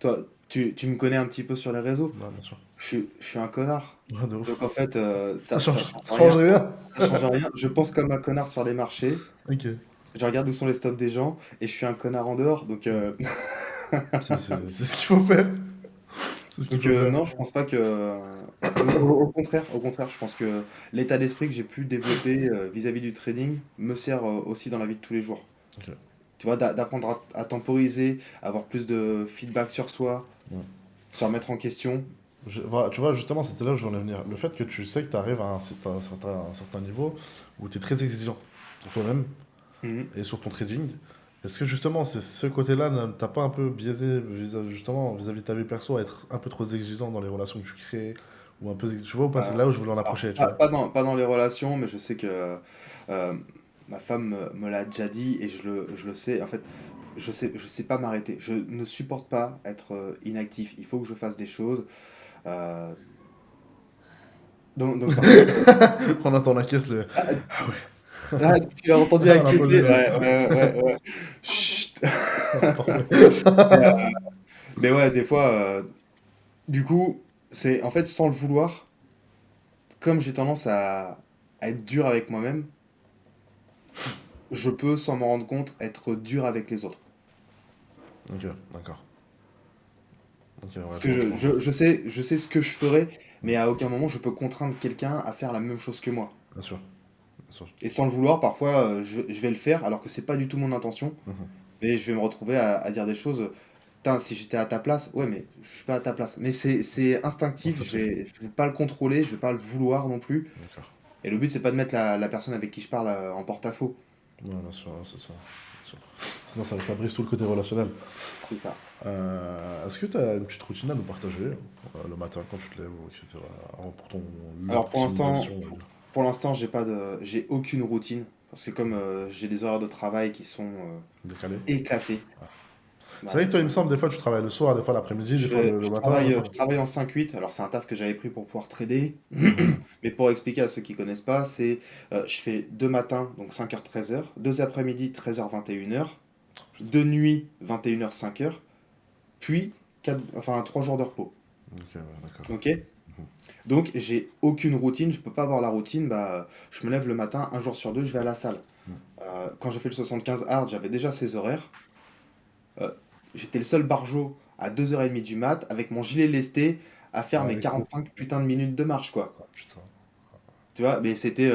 toi, tu me connais un petit peu sur les réseaux. Ouais, bien sûr. Je suis un connard. Ouais, de ouf. Donc en fait, ça change Ça change rien. rien. Ça change rien. Je pense comme un connard sur les marchés. Ok. Je regarde où sont les stops des gens. Et je suis un connard en dehors. Donc, Mm. C'est ce qu'il faut faire. C'est ce qu'il donc faut faire. non, je pense pas que. Au contraire, je pense que l'état d'esprit que j'ai pu développer vis-à-vis du trading me sert aussi dans la vie de tous les jours. Ok. Tu vois, d'apprendre à temporiser, avoir plus de feedback sur soi, Ouais. se remettre en question. Voilà, tu vois, justement, c'était là où je voulais venir. Le fait que tu sais que tu arrives à un certain niveau où tu es très exigeant sur toi-même Mhm. et sur ton trading, est-ce que justement, c'est ce côté-là, t'as pas un peu biaisé justement vis-à-vis de ta vie perso à être un peu trop exigeant dans les relations que tu crées ou un peu, tu vois ou pas, c'est Euh, là où je voulais en alors, approcher, tu vois. pas dans les relations, mais je sais que euh, ma femme me l'a déjà dit et je le sais. En fait, je sais pas m'arrêter. Je ne supporte pas être inactif. Il faut que je fasse des choses. Euh, donc parfois, On entend la caisse, le. Ah, Ah ouais, tu l'as entendu on a acquiescer? posé le. Ouais. Chut. Pardon. Mais, mais ouais, des fois, du coup, c'est en fait sans le vouloir, comme j'ai tendance à être dur avec moi-même, je peux, sans m'en rendre compte, être dur avec les autres. Ok, d'accord. Ok, ouais, Parce que je comprends. je sais ce que je ferais, mais à aucun moment je peux contraindre quelqu'un à faire la même chose que moi. Bien sûr, bien sûr. Et sans le vouloir, parfois, je vais le faire alors que c'est pas du tout mon intention, Mhm. et je vais me retrouver à dire des choses. Putain, si j'étais à ta place, ouais, mais je suis pas à ta place. Mais c'est En instinctif, fait, je vais pas le contrôler, je vais pas le vouloir non plus. d'accord. Et le but, c'est pas de mettre la personne avec qui je parle en porte-à-faux. Ouais, bien sûr, ouais, c'est ça. Bien sûr. sinon ça brise tout le côté relationnel. C'est ça. Est-ce que tu as une petite routine à nous partager le matin quand tu te lèves, etc. Pour ton Alors optimisation, on va dire. pour l'instant, j'ai aucune routine parce que comme j'ai des horaires de travail qui sont Décalé. éclatés, C'est bah, vrai ils que toi, il sont me semble, des fois tu travailles le soir, des fois l'après-midi, des fois le matin. je travaille en 5-8. Alors c'est un taf que j'avais pris pour pouvoir trader, Mhm. mais pour expliquer à ceux qui connaissent pas, c'est je fais deux matins, donc 5h 13h, deux après-midi 13h 21h, deux nuits 21h 5h, puis enfin 3 jours de repos. Ok, ouais, d'accord. Ok? Mhm. Donc j'ai aucune routine, je peux pas avoir la routine, bah je me lève le matin, un jour sur deux, je vais à la salle. Mhm. Quand j'ai fait le 75 hard, j'avais déjà ces horaires. Euh, J'étais le seul barjo à 2h30 du mat avec mon gilet lesté à faire Ah, mes écoute. 45 putains de minutes de marche, quoi. Ah, putain. Tu vois, mais c'était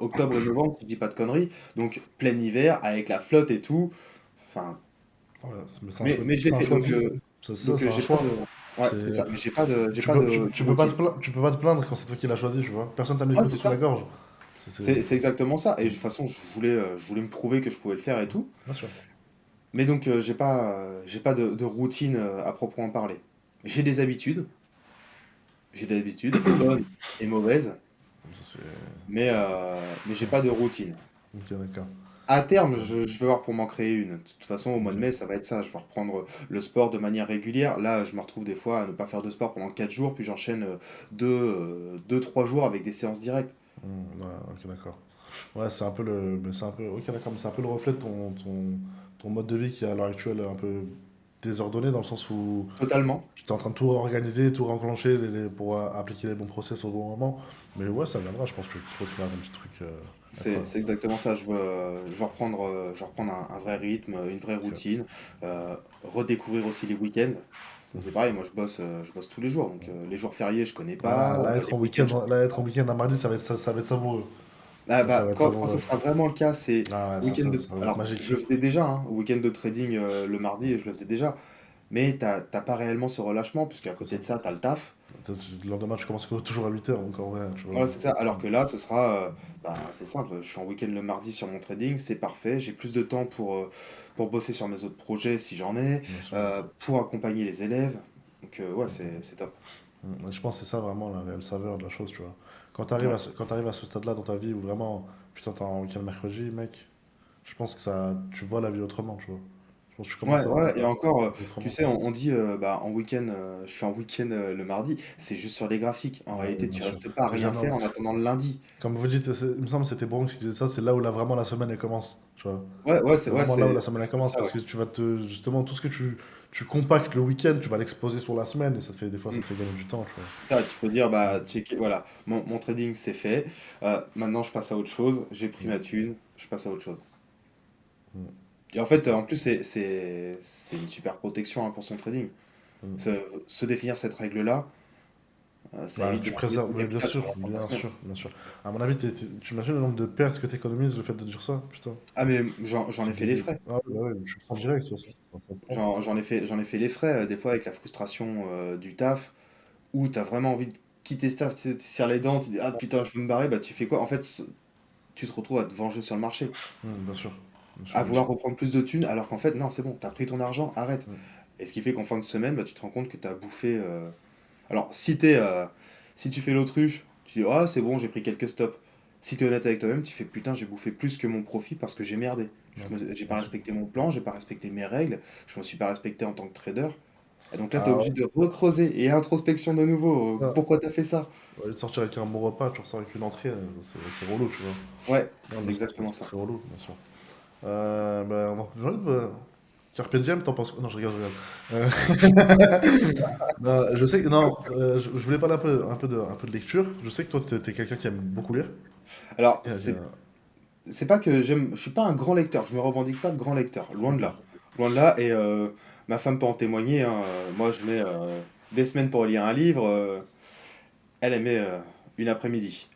octobre et novembre, si je dis pas de conneries. Donc plein hiver, avec la flotte et tout. Enfin, Ouais, mais mais je l'ai c'est un fait. choix de vie. C'est ça, c'est un J'ai pas choix. de. Ouais, c'est C'est, ça. Mais j'ai pas de tu peux pas routine. tu peux pas te plaindre quand c'est toi qui l'as choisi, tu vois. Personne t'a mis le Ouais, couteau c'est sous la ça. gorge. C'est exactement ça. Et de toute façon, je voulais me prouver que je pouvais le faire et tout. Bien sûr. Mais donc, j'ai pas de routine à proprement parler. J'ai des habitudes. J'ai des habitudes, bonnes et mauvaises. Ça, c'est... Mais j'ai pas de routine. Ok, d'accord. À terme, Ok. je vais voir pour m'en créer une. De toute façon, au mois de mai, Ok. ça va être ça. Je vais reprendre le sport de manière régulière. Là, je me retrouve des fois à ne pas faire de sport pendant 4 jours, puis j'enchaîne 3 jours avec des séances directes. Ouais, ok, d'accord. Ouais, c'est un peu le. Mais c'est un peu. Ok, d'accord, mais c'est un peu le reflet de ton mode de vie qui est à l'heure actuelle un peu désordonné dans le sens où Totalement. tu es en train de tout organiser, tout renclencher pour appliquer les bons process au bon moment. Mais ouais, ça viendra, je pense que tu te recréer un petit truc incroyable. C'est exactement ça. Je veux reprendre un vrai rythme, une vraie Ok. routine. Redécouvrir aussi les week-ends. Parce que c'est pareil, moi je bosse tous les jours. Donc les jours fériés, je connais pas. Là, Les week-ends, je connais là, être en pas. week-end un mardi, ça va être savoureux. Ah Ça va bah, être quand ce savoureux. sera vraiment le cas, c'est Ah ouais, week-end de... ça va être Alors, je magique. le faisais déjà, hein, week-end de trading le mardi, je le faisais déjà. Mais t'as pas réellement ce relâchement, puisqu'à C'est côté ça. de ça, t'as le taf. Le lendemain, tu commences toujours à 8h, donc en vrai, tu vois. Voilà, c'est ça. Alors que là, ce sera... bah, c'est simple, je suis en week-end le mardi sur mon trading, c'est parfait. J'ai plus de temps pour bosser sur mes autres projets, si j'en ai, Bien sûr. pour accompagner les élèves. Donc, ouais, c'est top. Je pense que c'est ça vraiment la réelle saveur de la chose, tu vois. Ouais. Quand t'arrives à ce stade-là dans ta vie où vraiment, putain, t'es en week-end mercredi, mec, je pense que tu vois la vie autrement, tu vois. Je pense que tu commences Ouais, à ouais, et encore, vivre tu autrement. sais, on dit, bah, en week-end, je suis en week-end le mardi, c'est juste sur les graphiques. En Ouais, réalité, bien tu sûr. restes pas à T'es rien jamais faire en attendant le lundi. Comme vous dites, il me semble que c'était Bronx qui disait ça, c'est là où vraiment la semaine elle commence, tu vois. C'est Ouais, vraiment là où la semaine elle c'est un peu commence ça, parce ouais. que justement, tout ce que tu compactes le week-end, tu vas l'exposer sur la semaine et des fois, ça Mm. te fait gagner du temps, tu vois. C'est ça, tu peux dire, bah, checker, voilà, mon trading c'est fait, maintenant je passe à autre chose, j'ai pris ma Mm, thune, je passe à autre chose. mm. Et en fait, en plus, c'est une super protection hein, pour son trading. Mm. Se définir cette règle-là, ça Bah, évite de tu cumuler préserves, son mais bien capital sur sûr, le restant de la bien semaine. sûr, bien sûr. À mon avis, tu imagines le nombre de pertes que tu économises le fait de dire ça, putain. Ah, mais j'en ai C'est fait les débile. frais. Ah ouais, ouais, je le sens direct, de toute façon. Ça se sent. J'en ai fait les frais, des fois avec la frustration du taf, où t'as vraiment envie de quitter ce taf, tu serres les dents, tu dis ah putain je veux me barrer, bah tu fais quoi? En fait, tu te retrouves à te venger sur le marché, Bien sûr, bien sûr, à bien vouloir sûr. reprendre plus de thunes, alors qu'en fait non c'est bon, t'as pris ton argent, arrête. Mm. Et ce qui fait qu'en fin de semaine, bah, tu te rends compte que t'as bouffé. Alors si tu fais l'autruche, tu dis ah c'est bon j'ai pris quelques stops. Si t'es honnête avec toi-même, tu fais putain j'ai bouffé plus que mon profit parce que j'ai merdé. Ouais, J'ai bien pas sûr. respecté mon plan, j'ai pas respecté mes règles, je me suis pas respecté en tant que trader. Et donc là, tu es Ah obligé ouais, de recreuser et introspection de nouveau. ça. Pourquoi t'as fait ça? Au lieu de sortir avec un bon repas, tu ressors avec une entrée, c'est relou, tu vois. Ouais, Non, c'est mais exactement c'est ça. très relou, bien sûr. Bah, Carpe Diem, t'en penses quoi? Non, je rigole, je rigole. Non, je sais que, non, je voulais parler un peu de lecture. Je sais que toi, t'es quelqu'un qui aime beaucoup lire. Alors, Et, c'est pas que j'aime, je suis pas un grand lecteur, je me revendique pas de grand lecteur, loin de ok, là. Loin de là, et ma femme peut en témoigner, hein, moi je mets des semaines pour lire un livre, elle aimait une après-midi.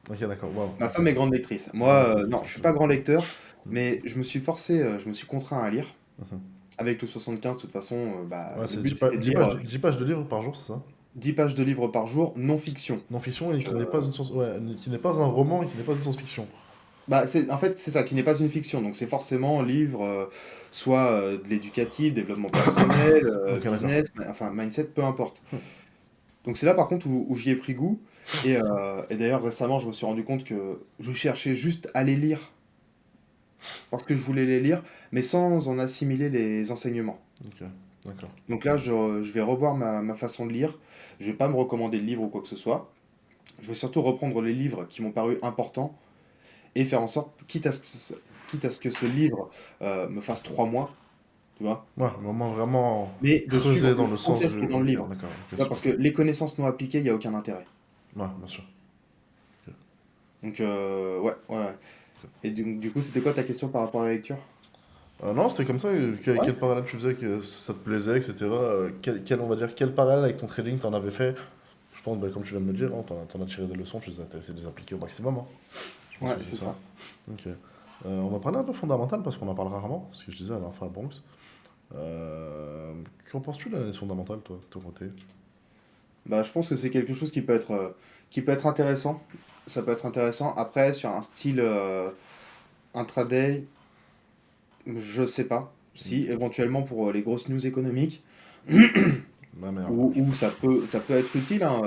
ok, d'accord, waouh, Ma ok. femme est grande lectrice. Moi, Ouais, ok, non, je suis ok. pas grand lecteur, Mm, mais je me suis forcé, je me suis contraint à lire. mhm. Avec le 75, de toute façon, bah, Ouais, le c'est but c'était de lire 10 pages de livres par jour, c'est ça? 10 pages de livres par jour, non fiction. Non-fiction et Donc, qui n'est pas qui n'est pas un roman et qui n'est pas une science-fiction. Bah, en fait, c'est ça, qui n'est pas une fiction. Donc, c'est forcément un livre, soit de l'éducatif, développement personnel, Ok, d'accord. business, enfin, mindset, peu importe. Donc, c'est là, par contre, où j'y ai pris goût. Et d'ailleurs, récemment, je me suis rendu compte que je cherchais juste à les lire parce que je voulais les lire, mais sans en assimiler les enseignements. Ok, d'accord. Donc là, je vais revoir ma façon de lire. Je vais pas me recommander de livre ou quoi que ce soit. Je vais surtout reprendre les livres qui m'ont paru importants et faire en sorte, quitte à ce que ce livre me fasse 3 mois, tu vois, Ouais, vraiment, vraiment mais de suivre creuser le dans le sens process qui est du. dans le Ok, livre. d'accord, Tu ok, vois, parce super. que les connaissances non appliquées, il n'y a aucun intérêt. Ouais, bien sûr. Ok. Donc, ouais, ouais, ouais. Et du coup, c'était quoi ta question par rapport à la lecture? Non, c'était comme ça. Ouais. Quel parallèle tu faisais, que ça te plaisait, etc. On va dire, quel parallèle avec ton trading t'en avais fait? Je pense, bah, comme tu viens de me dire, hein, t'en as tiré des leçons, t'as essayé de les appliquer au maximum, hein. Je pense Ouais, que c'est c'est ça. ça. Ok. On va parler un peu fondamental parce qu'on en parle rarement, ce que je disais la dernière fois à Bronx. Qu'en penses-tu de l'analyse fondamentale, toi, de ton côté? Bah, je pense que c'est quelque chose qui peut être intéressant. Ça peut être intéressant. Après, sur un style intraday, je sais pas. Mm. Si, éventuellement pour les grosses news économiques, Ma mère, où ça peut être utile, hein,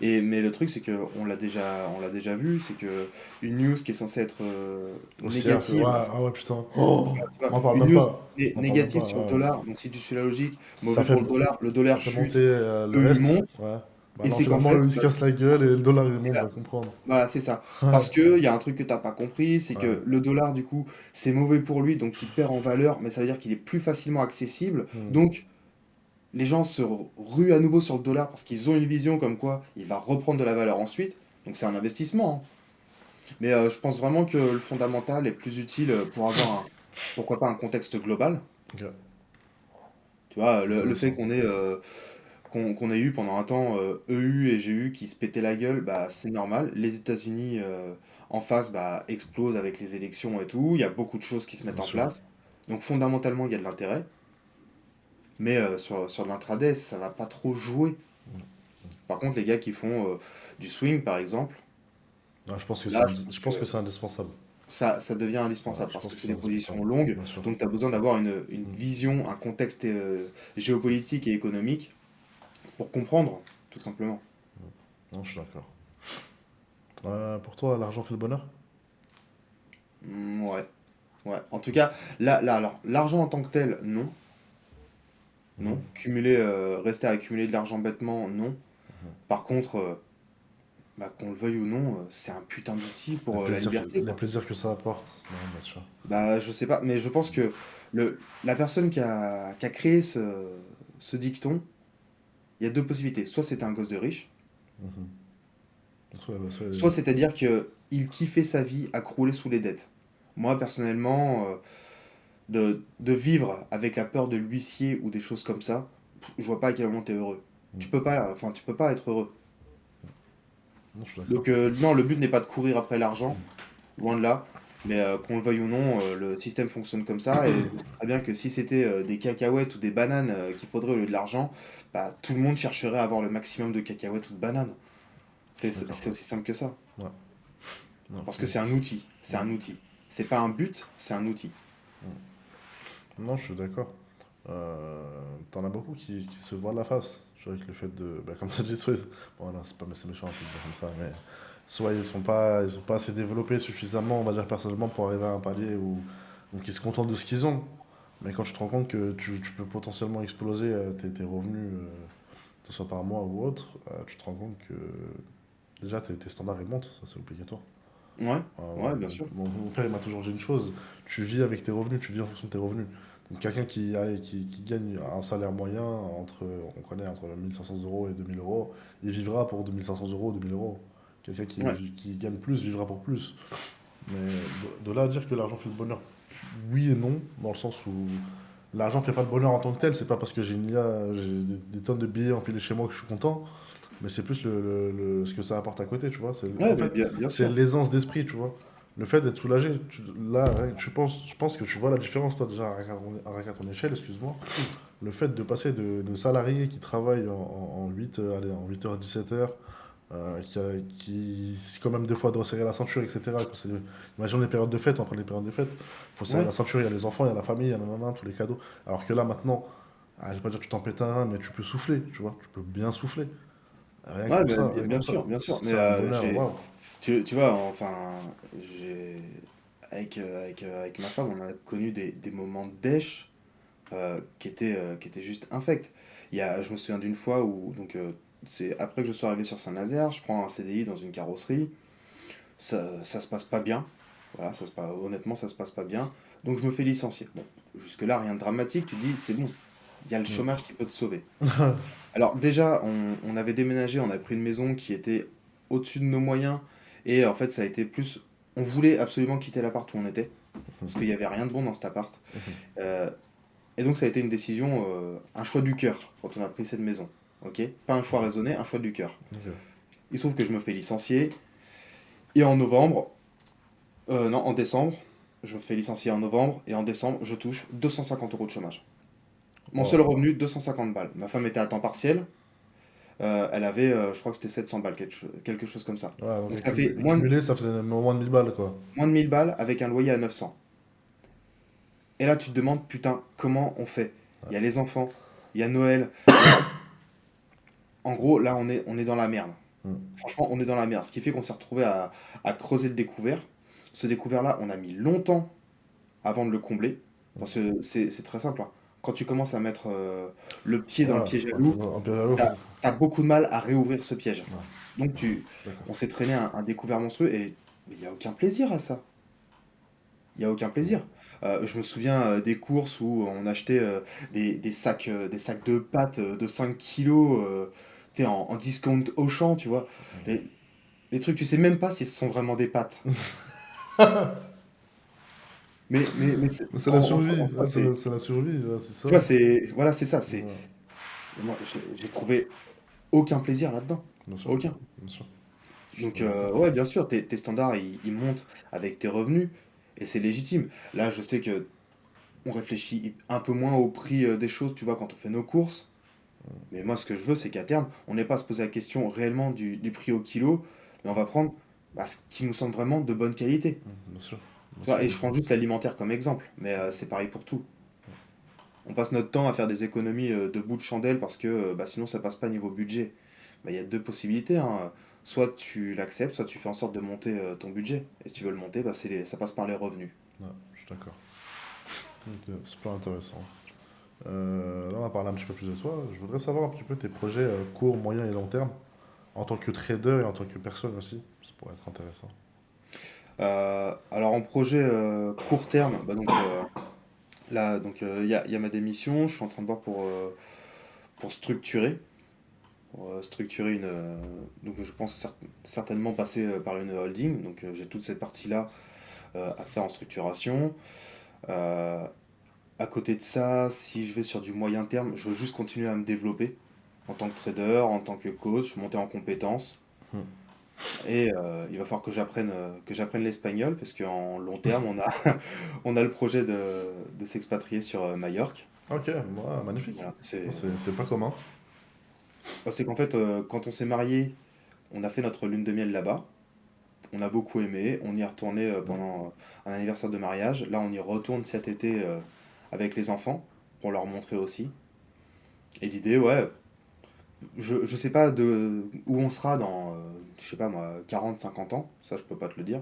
mais le truc, c'est que on l'a déjà vu, c'est que une news qui est censée être haussière, ouais, négative, ah ouais, putain. Oh, tu vois, m'en parle une même news pas. M'en parle même négative pas. sur le Ouais. dollar, donc si tu suis la logique, Ça mauvais fait, pour le ça dollar fait monter chute, le eux ils reste. montent, Ouais. Bah et non, c'est c'est le qu'en moment où fait, il se casse la gueule et le dollar il monte, va comprendre. voilà, c'est ça. Ouais. Parce que il y a un truc que t'as pas compris, c'est Ouais. que le dollar, du coup, c'est mauvais pour lui, donc il perd en valeur, mais ça veut dire qu'il est plus facilement accessible. Hmm. Donc, les gens se ruent à nouveau sur le dollar parce qu'ils ont une vision comme quoi il va reprendre de la valeur ensuite. Donc, c'est un investissement, hein. Mais je pense vraiment que le fondamental est plus utile pour avoir pourquoi pas un contexte global. Ok. Tu vois, le fait Intéressant. qu'on ait eu pendant un temps EU et GU qui se pétaient la gueule, bah, c'est normal. Les États-Unis en face bah, explosent avec les élections et tout. Il y a beaucoup de choses qui se mettent Bien en sûr. place. Donc fondamentalement, il y a de l'intérêt. Mais sur l'intraday, ça va pas trop jouer. Par contre, les gars qui font du swing, par exemple, Ouais, là, je je pense que pense que c'est indispensable. ça devient Ouais, indispensable je parce pense que que c'est c'est des indispensable. positions longues. Bien sûr. Donc tu as besoin d'avoir une Hmm. vision, un contexte géopolitique et économique pour comprendre, tout simplement. Non, je suis d'accord. Pour toi, l'argent fait le bonheur? Ouais. Ouais, en tout cas, là, alors, l'argent en tant que tel, non, Mhm. non. Rester à accumuler de l'argent bêtement, non. Par contre, bah, qu'on le veuille ou non, c'est un putain d'outil pour la liberté, Les quoi. plaisirs que ça apporte. Non, bien sûr. Bah, je sais pas, mais je pense que la personne qui a créé ce dicton, il y a deux possibilités. Soit c'était un gosse de riche, Mhm. Soit soit c'est-à-dire que il kiffait sa vie à crouler sous les dettes. Moi, personnellement, de vivre avec la peur de l'huissier ou des choses comme ça, je vois pas à quel moment t'es heureux. Mhm. Tu peux pas être heureux. Non, je suis d'accord. Donc non, le but n'est pas de courir après l'argent, loin de là. Mais qu'on le veuille ou non, le système fonctionne comme ça. Et je sais très bien que si c'était des cacahuètes ou des bananes qu'il faudrait au lieu de l'argent, bah, tout le monde chercherait à avoir le maximum de cacahuètes ou de bananes. Je suis d'accord. C'est aussi simple que ça. Ouais. Non, Parce que mais- c'est un outil. C'est Mhm. un outil. C'est pas un but, c'est un outil. Non, je suis d'accord. T'en as beaucoup qui se voient la face. Je vois avec le fait de. Bah, comme tu as dit, soit. Bon, non, c'est méchant un peu de dire comme ça, mais. Soit ils sont pas assez développés suffisamment, on va dire personnellement, pour arriver à un palier où. Donc ils se contentent de ce qu'ils ont. Mais quand tu te rends compte que tu peux potentiellement exploser tes revenus, que ce soit par mois ou autre, tu te rends compte que déjà tes standards ils montent, ça c'est obligatoire. Ouais, Voilà. ouais, bien sûr. Mon père il m'a toujours dit une chose, tu vis avec tes revenus, tu vis en fonction de tes revenus. Donc quelqu'un qui gagne un salaire moyen on connaît, entre 1500 euros et 2000 euros, il vivra pour 2500 euros, 2000 euros. Quelqu'un Ouais, qui gagne plus vivra pour plus. Mais de là à dire que l'argent fait le bonheur, oui et non, dans le sens où l'argent fait pas le bonheur en tant que tel, c'est pas parce que j'ai des tonnes de billets empilés chez moi que je suis content, mais c'est plus ce que ça apporte à côté, tu vois. ouais, En fait, bien c'est sûr. l'aisance d'esprit, tu vois. Le fait d'être soulagé, là, je pense que tu vois la différence, toi, déjà, à ton échelle, excuse-moi. Le fait de passer de salarié qui travaille en 8 allez, en 8h, 17h, qui quand même des fois doit serrer la ceinture, etc. Imagine les périodes de fête, on prend les périodes de fête, il faut serrer Ouais, la ceinture, il y a les enfants, il y a la famille, il y a nanana, tous les cadeaux. Alors que là maintenant, je vais pas dire que tu t'en pètes un, mais tu peux souffler, tu vois, tu peux bien souffler. ouais, Rien que pour ça, bien sûr. Mais c'est un bonheur, waouh. tu vois, enfin, j'ai, avec ma femme, on a connu des moments de dèche qui étaient juste infects. Je me souviens d'une fois où, c'est après que je suis arrivé sur Saint-Nazaire, je prends un CDI dans une carrosserie, ça se passe pas bien. Voilà, honnêtement, ça se passe pas bien. Donc je me fais licencier. Bon, jusque-là, rien de dramatique, tu dis, c'est bon, il y a le Mm. chômage qui peut te sauver. Alors déjà, on avait déménagé, on a pris une maison qui était au-dessus de nos moyens, et en fait, ça a été plus... On voulait absolument quitter l'appart où on était, parce qu'il n'y avait rien de bon dans cet appart. Euh, et donc ça a été une décision, un choix du cœur, quand on a pris cette maison. Ok? Pas un choix raisonné, un choix du cœur. Ok. Il se trouve que je me fais licencier, et en novembre, non, en décembre, je me fais licencier en novembre, et en décembre, je touche 250 euros de chômage. Mon seul Wow. revenu, 250 balles. Ma femme était à temps partiel, elle avait, je crois que c'était 700 balles, quelque chose comme ça. Ouais, donc Donc ça fait cumulé, ça faisait moins de 1000 balles, quoi. moins de 1000 balles avec un loyer à 900. Et là, tu te demandes, putain, comment on fait? Il y a les enfants, il y a Noël. En gros, là, on est dans la merde. Mm. Franchement, on est dans la merde. Ce qui fait qu'on s'est retrouvé à creuser le découvert. Ce découvert-là, on a mis longtemps avant de le combler. Parce que c'est très simple, hein. Quand tu commences à mettre le pied dans le Ouais, piège à loup, un peu jaloux. t'as beaucoup de mal à réouvrir ce piège. Ouais, Donc je suis d'accord. on s'est traîné un découvert monstrueux et il n'y a aucun plaisir à ça. Il n'y a aucun plaisir. Je me souviens des courses où on achetait des sacs de pâtes de 5 kilos tu sais, en discount Auchan, tu vois. Les trucs, tu sais même pas si ce sont vraiment des pâtes. Mais Mais c'est la survie, en soi, ouais, c'est la survie, ouais, c'est tu vois, ça. voilà, c'est ça. Ouais, Moi, j'ai trouvé aucun plaisir là-dedans. bien sûr, Aucun. bien sûr. Je suis Donc, d'accord avec toi. ouais, bien sûr, tes standards, ils montent avec tes revenus, et c'est légitime. Là, je sais que on réfléchit un peu moins au prix des choses, tu vois, quand on fait nos courses. Mais moi, ce que je veux, c'est qu'à terme, on n'ait pas à se poser la question réellement du prix au kilo, mais on va prendre bah, ce qui nous semble vraiment de bonne qualité. Bien sûr, bien Tu vois, sûr, et bien je sûr. prends juste l'alimentaire comme exemple, mais c'est pareil pour tout. On passe notre temps à faire des économies de bout de chandelle parce que bah, sinon ça passe pas niveau budget. Bah, il y a deux possibilités, hein. Soit tu l'acceptes, soit tu fais en sorte de monter ton budget. Et si tu veux le monter, bah, ça passe par les revenus. Ouais, je suis d'accord. Ok, super intéressant. Là, on va parler un petit peu plus de toi. Je voudrais savoir un petit peu tes projets court, moyen et long terme, en tant que trader et en tant que personne aussi. Ça pourrait être intéressant. Alors en projet court terme, bah, là il y a ma démission. Je suis en train de voir pour structurer, structurer donc je pense certainement passer par une holding. Donc j'ai toute cette partie-là à faire en structuration. Euh, À côté de ça, si je vais sur du moyen terme, je veux juste continuer à me développer en tant que trader, en tant que coach, monter en compétences. Hmm. Et il va falloir que j'apprenne l'espagnol parce qu'en long terme, on a le projet de s'expatrier sur Majorque. Ok, ouais, magnifique. Voilà, C'est pas commun. c'est qu'en fait, quand on s'est marié, on a fait notre lune de miel là-bas. On a beaucoup aimé. On y est retourné Hmm. pendant un anniversaire de mariage. Là, on y retourne cet été avec les enfants pour leur montrer aussi. Et l'idée, ouais, je sais pas où on sera dans, je sais pas moi, 40, 50 ans, ça je peux pas te le dire.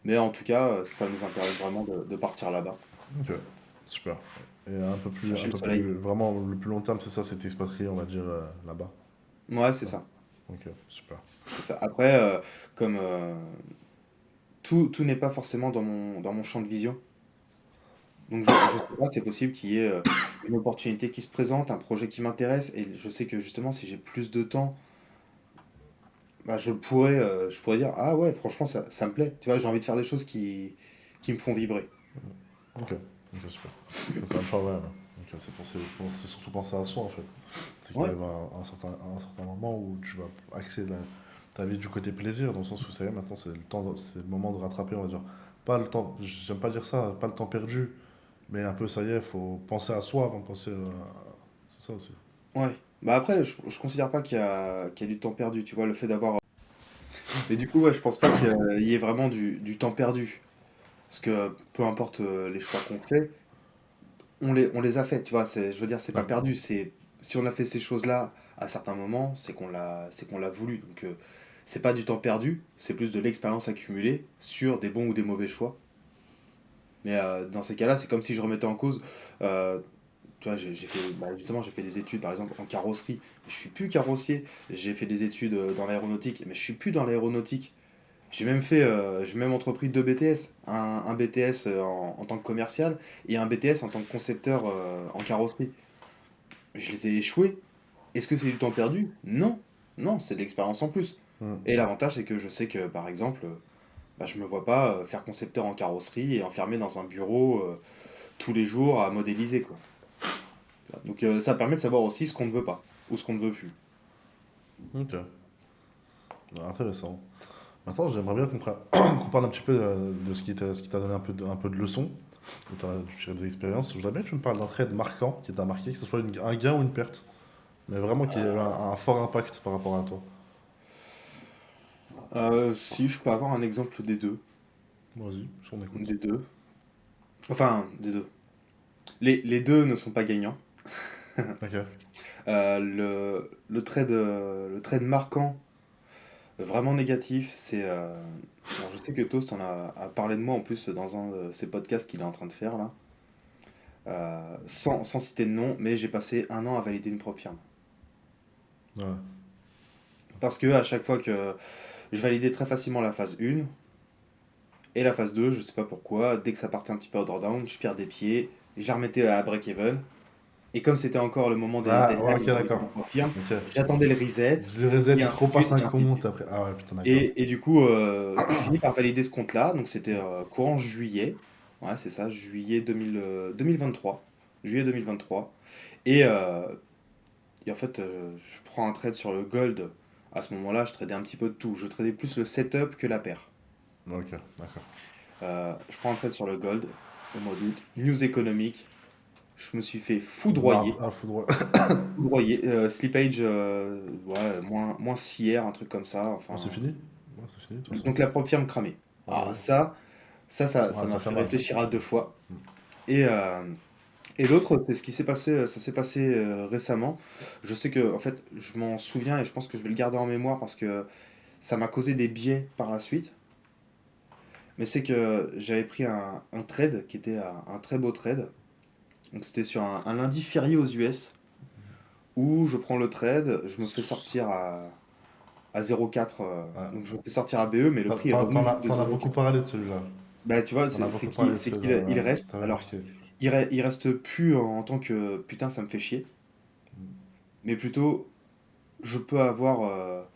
Mais en tout cas, ça nous intéresse vraiment de partir là-bas, Ok, super. Et chercher le soleil. vraiment, le plus long terme, c'est ça, c'est expatrié, on va dire, là-bas. Ouais, c'est Ouais. ça, Ok, super. c'est ça. Après, comme tout n'est pas forcément dans mon champ de vision. Donc je sais pas, c'est possible qu'il y ait une opportunité qui se présente, un projet qui m'intéresse, et je sais que justement, si j'ai plus de temps, bah, je pourrais dire, ah ouais, franchement, ça me plaît. Tu vois, j'ai envie de faire des choses qui me font vibrer. Ok, ok, super. Donc, encore une fois, ouais, ouais. Ok, c'est surtout penser à soi, en fait. C'est qu'il Ouais, arrive à un certain moment où tu vas axer ta vie du côté plaisir, dans le sens où ça y est, maintenant, c'est le moment de rattraper, on va dire. Pas le temps, j'aime pas dire ça, pas le temps perdu, mais un peu, ça y est, faut penser à soi avant de penser à... C'est ça aussi. ouais. Bah après, je considère pas qu'il y a du temps perdu, tu vois, le fait d'avoir... Mais du coup, ouais, je pense pas qu'il y ait vraiment du temps perdu. Parce que peu importe les choix qu'on fait, on les a faits, tu vois. Je veux dire, c'est pas Ouais. perdu. Si on a fait ces choses-là à certains moments, c'est qu'on l'a voulu. Donc, c'est pas du temps perdu, c'est plus de l'expérience accumulée sur des bons ou des mauvais choix. Mais dans ces cas-là, c'est comme si je remettais en cause. euh, Tu vois, j'ai fait, justement, j'ai fait des études, par exemple, en carrosserie. Je suis plus carrossier. J'ai fait des études dans l'aéronautique, mais je suis plus dans l'aéronautique. J'ai même entrepris deux BTS. Un BTS en tant que commercial et un BTS en tant que concepteur en carrosserie. Je les ai échoués. Est-ce que c'est du temps perdu? Non. Non, c'est de l'expérience en plus. Mm. Et l'avantage, c'est que je sais que, par exemple, je me vois pas faire concepteur en carrosserie et enfermé dans un bureau tous les jours à modéliser, quoi. Donc ça permet de savoir aussi ce qu'on ne veut pas ou ce qu'on ne veut plus. Ok. Intéressant. Maintenant, j'aimerais bien qu'on parle un petit peu de ce qui t'a donné un peu de leçons, où tu as tiré des expériences. Je voudrais bien que tu me parles d'un trade marquant qui t'a marqué, que ce soit un gain ou une perte, mais vraiment qui a eu un fort impact par rapport à toi. Si je peux avoir un exemple des deux. Vas-y, je t'en écoute. Des deux. Enfin, des deux. Les deux ne sont pas gagnants. Ok. Le trade marquant, vraiment négatif, c'est. Alors je sais que Toast a parlé de moi en plus dans un de ses podcasts qu'il est en train de faire là. Sans citer de nom, mais j'ai passé un an à valider une propre firme. Ouais. Parce que à chaque fois que je validais très facilement la phase 1 et la phase 2, je sais pas pourquoi, dès que ça partait un petit peu au drawdown, je perdais pied, je remettais à break-even. Et comme c'était encore le moment des Ah, ouais, deadlines ok, de valider d'accord. ma propre firme, Ok. j'attendais le reset, Je le reset, et tu te ainsi de suite, repasses un et ainsi de compte suite. après. Ah ouais, putain, d'accord. Et du coup, je finis par valider ce compte-là, donc c'était courant juillet, ouais, c'est ça, juillet 2000, 2023, juillet 2023. Et, euh, et en fait, je prends un trade sur le gold. À ce moment-là, je tradais un petit peu de tout. Je tradais plus le setup que la paire. Ok, d'accord. Je prends un trade sur le gold au mois d'août. News économique. Je me suis fait Barbe foudroyer. à foudre. Foudroyer. Slippage, ouais, moins 6 R, un truc comme ça. Oh, c'est Enfin, fini? Ouais, c'est fini, de toute façon. donc la propre firme cramée. Ouais, Ah, ouais. ça Ouais, m'a ça fait fait mal. réfléchir à deux fois. Et, euh, et l'autre, c'est ce qui s'est passé, ça s'est passé récemment. Je sais que, en fait, je m'en souviens et je pense que je vais le garder en mémoire parce que ça m'a causé des biais par la suite. Mais c'est que j'avais pris un trade qui était un très beau trade. Donc c'était sur un lundi férié aux US où je prends le trade, je me fais sortir à 0,4. Ouais. Donc je me fais sortir à BE, mais le prix est revenu juste de T'en as beaucoup 0,4. parlé de celui-là. Bah tu vois, T'en as beaucoup parlé de c'est celui-là, qu'il il ouais. reste. T'avais Alors, marqué. il reste plus en tant que putain, ça me fait chier. Mais plutôt, je peux avoir.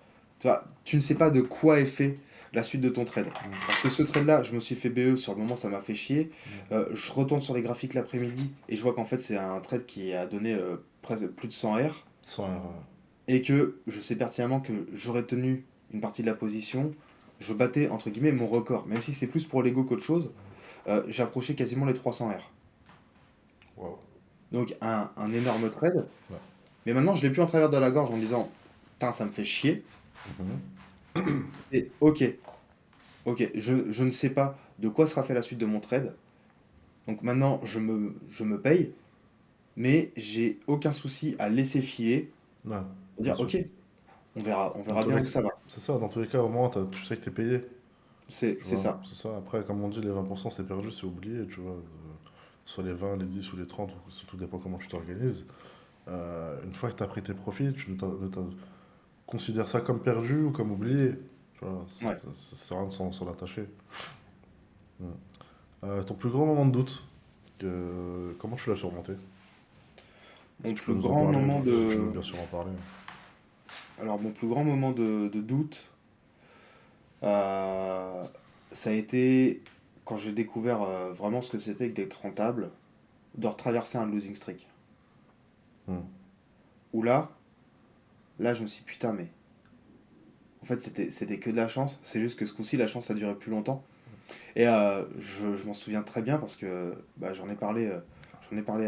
Tu vois, tu ne sais pas de quoi est fait la suite de ton trade. Parce que ce trade-là, je me suis fait BE, sur le moment ça m'a fait chier. Je retourne sur les graphiques l'après-midi et je vois qu'en fait c'est un trade qui a donné presque plus de 100 R. Sans Et que je sais pertinemment que j'aurais tenu une partie de la position. Je battais entre guillemets mon record. Même si c'est plus pour l'ego qu'autre chose, j'ai approché quasiment les 300 R. Wow. Donc un énorme trade. Ouais. Mais maintenant je l'ai plus en travers de la gorge en me disant putain ça me fait chier. Mhm. C'est ok. Ok, je ne sais pas de quoi sera fait la suite de mon trade. Donc maintenant, je me paye, mais j'ai aucun souci à laisser filer. Ouais, bien Dire, sûr. ok, on Dans verra tous bien les où cas, ça va. c'est ça, dans tous les cas, au moins, tu sais que t'es payé. Tu C'est vois, ça. c'est ça. Après, comme on dit, les 20% c'est perdu, c'est oublié, tu vois. Soit les 20, les 10 ou les 30, tout dépend comment tu t'organises. Une fois que tu as pris tes profits, considère ça comme perdu ou comme oublié. Tu vois, Ouais. ça sert à rien de s'en attacher. Mm. Ton plus grand moment de doute, comment tu l'as surmonté? Si Mon tu peux plus nous en grand parler, moment si tu veux de. bien sûr en parler. Alors, mon plus grand moment de doute, euh, ça a été quand j'ai découvert vraiment ce que c'était que d'être rentable, de retraverser un losing streak. Mm. Où là, je me suis dit, putain, mais en fait, c'était que de la chance. C'est juste que ce coup-ci, la chance a duré plus longtemps. Et je m'en souviens très bien parce que bah, j'en ai parlé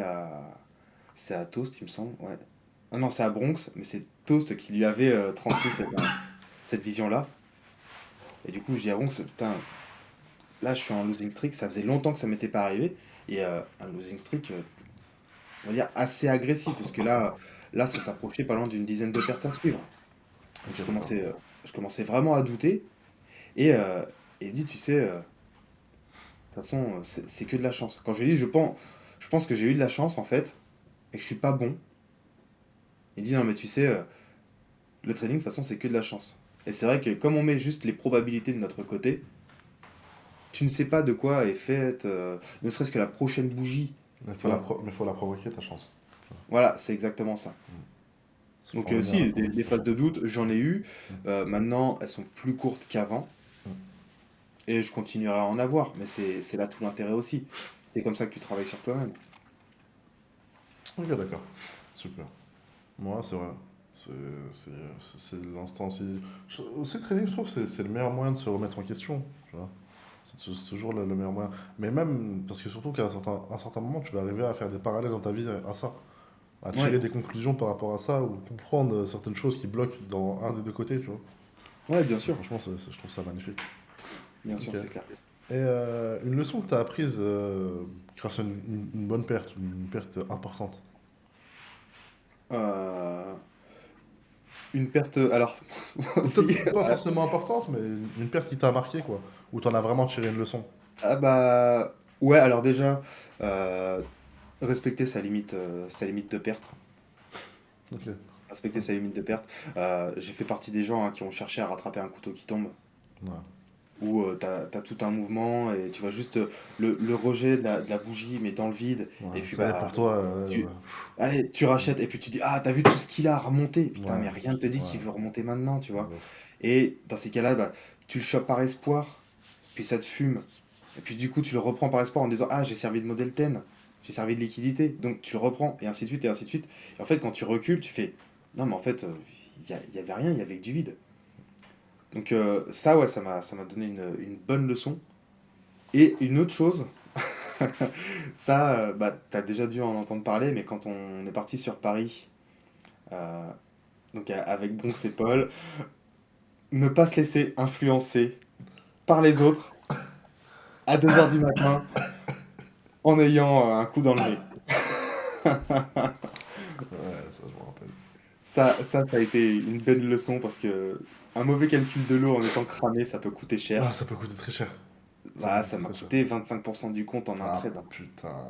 à. C'est à Toast, il me semble, ouais. Ah non, c'est à Bronx, mais c'est Toast qui lui avait transmis cette vision-là. Et du coup, je dis à Bronx, putain, là, je suis en losing streak, ça faisait longtemps que ça m'était pas arrivé. Et un losing streak, on va dire, assez agressif, parce que là ça s'approchait pas loin d'une dizaine de pertes à suivre. Donc Ok, d'accord. je commençais vraiment à douter. Et, et il dit, tu sais, de toute façon, c'est que de la chance. Quand je lui ai dit, je pense que j'ai eu de la chance, en fait, et que je suis pas bon. Il dit, non, mais tu sais, le trading, de toute façon, c'est que de la chance. Et c'est vrai que comme on met juste les probabilités de notre côté, tu ne sais pas de quoi est faite, ne serait-ce que la prochaine bougie. Tu vois, Mais faut la provoquer, ta chance. voilà, c'est exactement ça. Il Donc faut revenir à la si, des provoquer. phases de doute, j'en ai eu. Mm. Maintenant, elles sont plus courtes qu'avant. Mm. Et je continuerai à en avoir. Mais c'est là tout l'intérêt aussi. C'est comme ça que tu travailles sur toi-même. Ok, d'accord. Super. Moi, c'est vrai. C'est c'est l'instant aussi. Aussi, le training, je trouve, c'est le meilleur moyen de se remettre en question. Tu vois. C'est toujours le meilleur moyen. Mais même, parce que surtout qu'à un certain moment, tu vas arriver à faire des parallèles dans ta vie à ça. À Ouais, tirer des conclusions par rapport à ça, ou comprendre certaines choses qui bloquent dans un des deux côtés, tu vois. ouais, bien Et sûr. franchement, je trouve ça magnifique. Bien Ok. sûr, c'est clair. Et une leçon que tu as apprise grâce à une bonne perte, une perte importante. Euh, une perte, alors, Ou aussi. peut-être pas forcément importante, mais une perte qui t'a marqué, quoi. Où t'en as vraiment tiré une leçon. Ah bah, ouais, alors déjà, euh, respecter sa limite de perte. Ok. Respecter sa limite de perte. J'ai fait partie des gens, hein, qui ont cherché à rattraper un couteau qui tombe. Ouais. Où t'as tout un mouvement et tu vois juste le rejet de la bougie mais dans le vide et Ouais, puis ça y est, pour bah toi, tu allez tu rachètes et puis tu dis ah t'as vu tout ce qu'il a remonté putain ouais, mais rien ne te dit ouais, qu'il veut remonter maintenant tu vois de ouf. et dans ces cas-là bah tu le chopes par espoir puis ça te fume et puis du coup tu le reprends par espoir en disant ah j'ai servi de modèle 10 j'ai servi de liquidité donc tu le reprends et ainsi de suite et ainsi de suite et en fait quand tu recules tu fais non mais en fait y avait rien il y avait que du vide donc ça ouais ça m'a donné une bonne leçon et une autre chose, ça, bah, t'as déjà dû en entendre parler, mais quand on est parti sur Paris, euh, donc avec Bronx et Paul, ne pas se laisser influencer par les autres à 2 heures du matin en ayant un coup dans le nez. Ouais, ça, je me rappelle. Ça a été une belle leçon parce que un mauvais calcul de l'eau en étant cramé, ça peut coûter Ah, cher. ça peut coûter très cher. Ça peut Bah, coûter ça m'a très cher. coûté 25% du compte en un Ah, trade, hein. putain.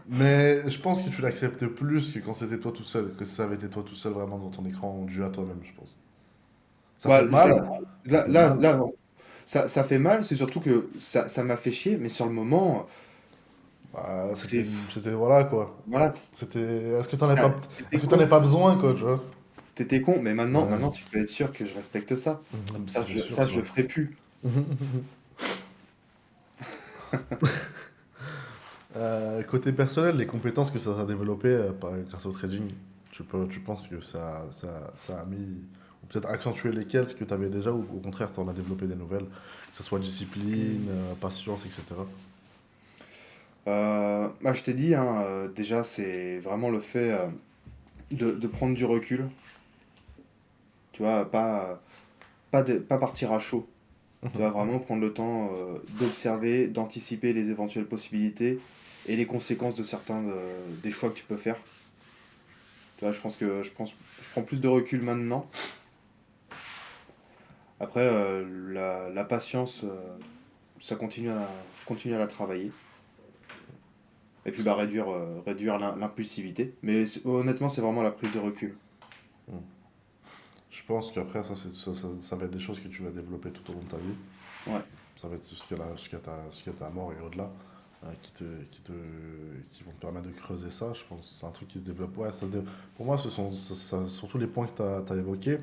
Mais je pense que tu l'acceptes plus que quand c'était toi tout seul, que ça avait été toi tout seul vraiment dans ton écran, dû à toi-même, je pense. Ça Bah, fait mal, ça là, fait là, mal. là, ça fait mal, c'est surtout que ça m'a fait chier, mais sur le moment, Bah, c'est c'était voilà quoi. voilà, C'était, est-ce t'étais que t'en as con, pas besoin quoi, tu vois? t'étais con, mais Ouais, maintenant tu peux être sûr que je respecte ça. c'est sûr, Ça je quoi. le ferai plus. Côté personnel, les compétences que ça t'a développées grâce au trading, tu penses que ça a mis, ou peut-être accentué lesquelles que tu avais déjà, ou au contraire, tu en as développé des nouvelles, que ce soit discipline, patience, etc. Bah, je t'ai dit, hein, déjà c'est vraiment le fait de prendre du recul, tu vois, pas partir à chaud. Tu vas vraiment prendre le temps d'observer, d'anticiper les éventuelles possibilités et les conséquences de certains des choix que tu peux faire. Tu vois, je prends plus de recul maintenant. Après, la patience, je continue à la travailler. Et puis bah, réduire l'impulsivité. Mais honnêtement, c'est vraiment la prise de recul. Mm. Je pense qu'après, ça va être des choses que tu vas développer tout au long de ta vie. Ouais. Ça va être jusqu'à ta mort et au-delà, qui vont te permettre de creuser ça. Je pense que c'est un truc qui se développe. Ouais, pour moi, surtout les points que tu as évoqués.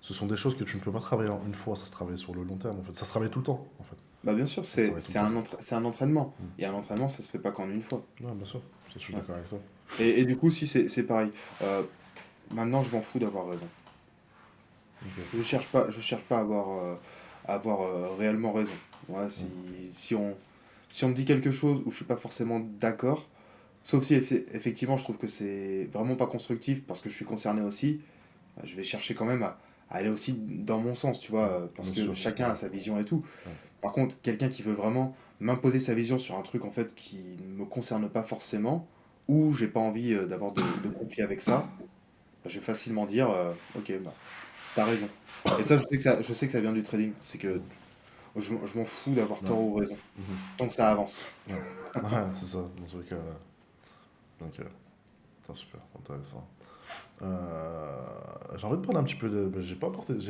Ce sont des choses que tu ne peux pas travailler en une fois, ça se travaille sur le long terme en fait. Ça se travaille tout le temps en fait. Bah bien sûr, Ça se travaille tout le temps. c'est un entraînement. Mm. Et un entraînement, ça se fait pas qu'en une fois. Ouais, bien sûr, je suis Ouais. d'accord avec toi. Et du coup, si c'est pareil. Euh, Maintenant, je m'en fous d'avoir raison. Ok. Je cherche pas à avoir réellement raison. Moi, Mm. si on me dit quelque chose où je suis pas forcément d'accord, sauf si effectivement je trouve que c'est vraiment pas constructif parce que je suis concerné aussi, bah, je vais chercher quand même à aller aussi dans mon sens, tu vois, parce Bien que sûr. chacun a sa vision et tout. Ouais. Par contre, quelqu'un qui veut vraiment m'imposer sa vision sur un truc en fait qui ne me concerne pas forcément, ou j'ai pas envie d'avoir de conflit avec ça, bah, je vais facilement dire, ok, bah, t'as raison. Et ça, je sais que ça vient du trading. C'est que Mhm. je m'en fous d'avoir Ouais. tort ou raison, Mhm. tant que ça avance. Ouais. Ouais, c'est ça, dans tous les cas. Donc, putain, super, intéressant. J'ai envie de parler un petit peu de. Ben, j'ai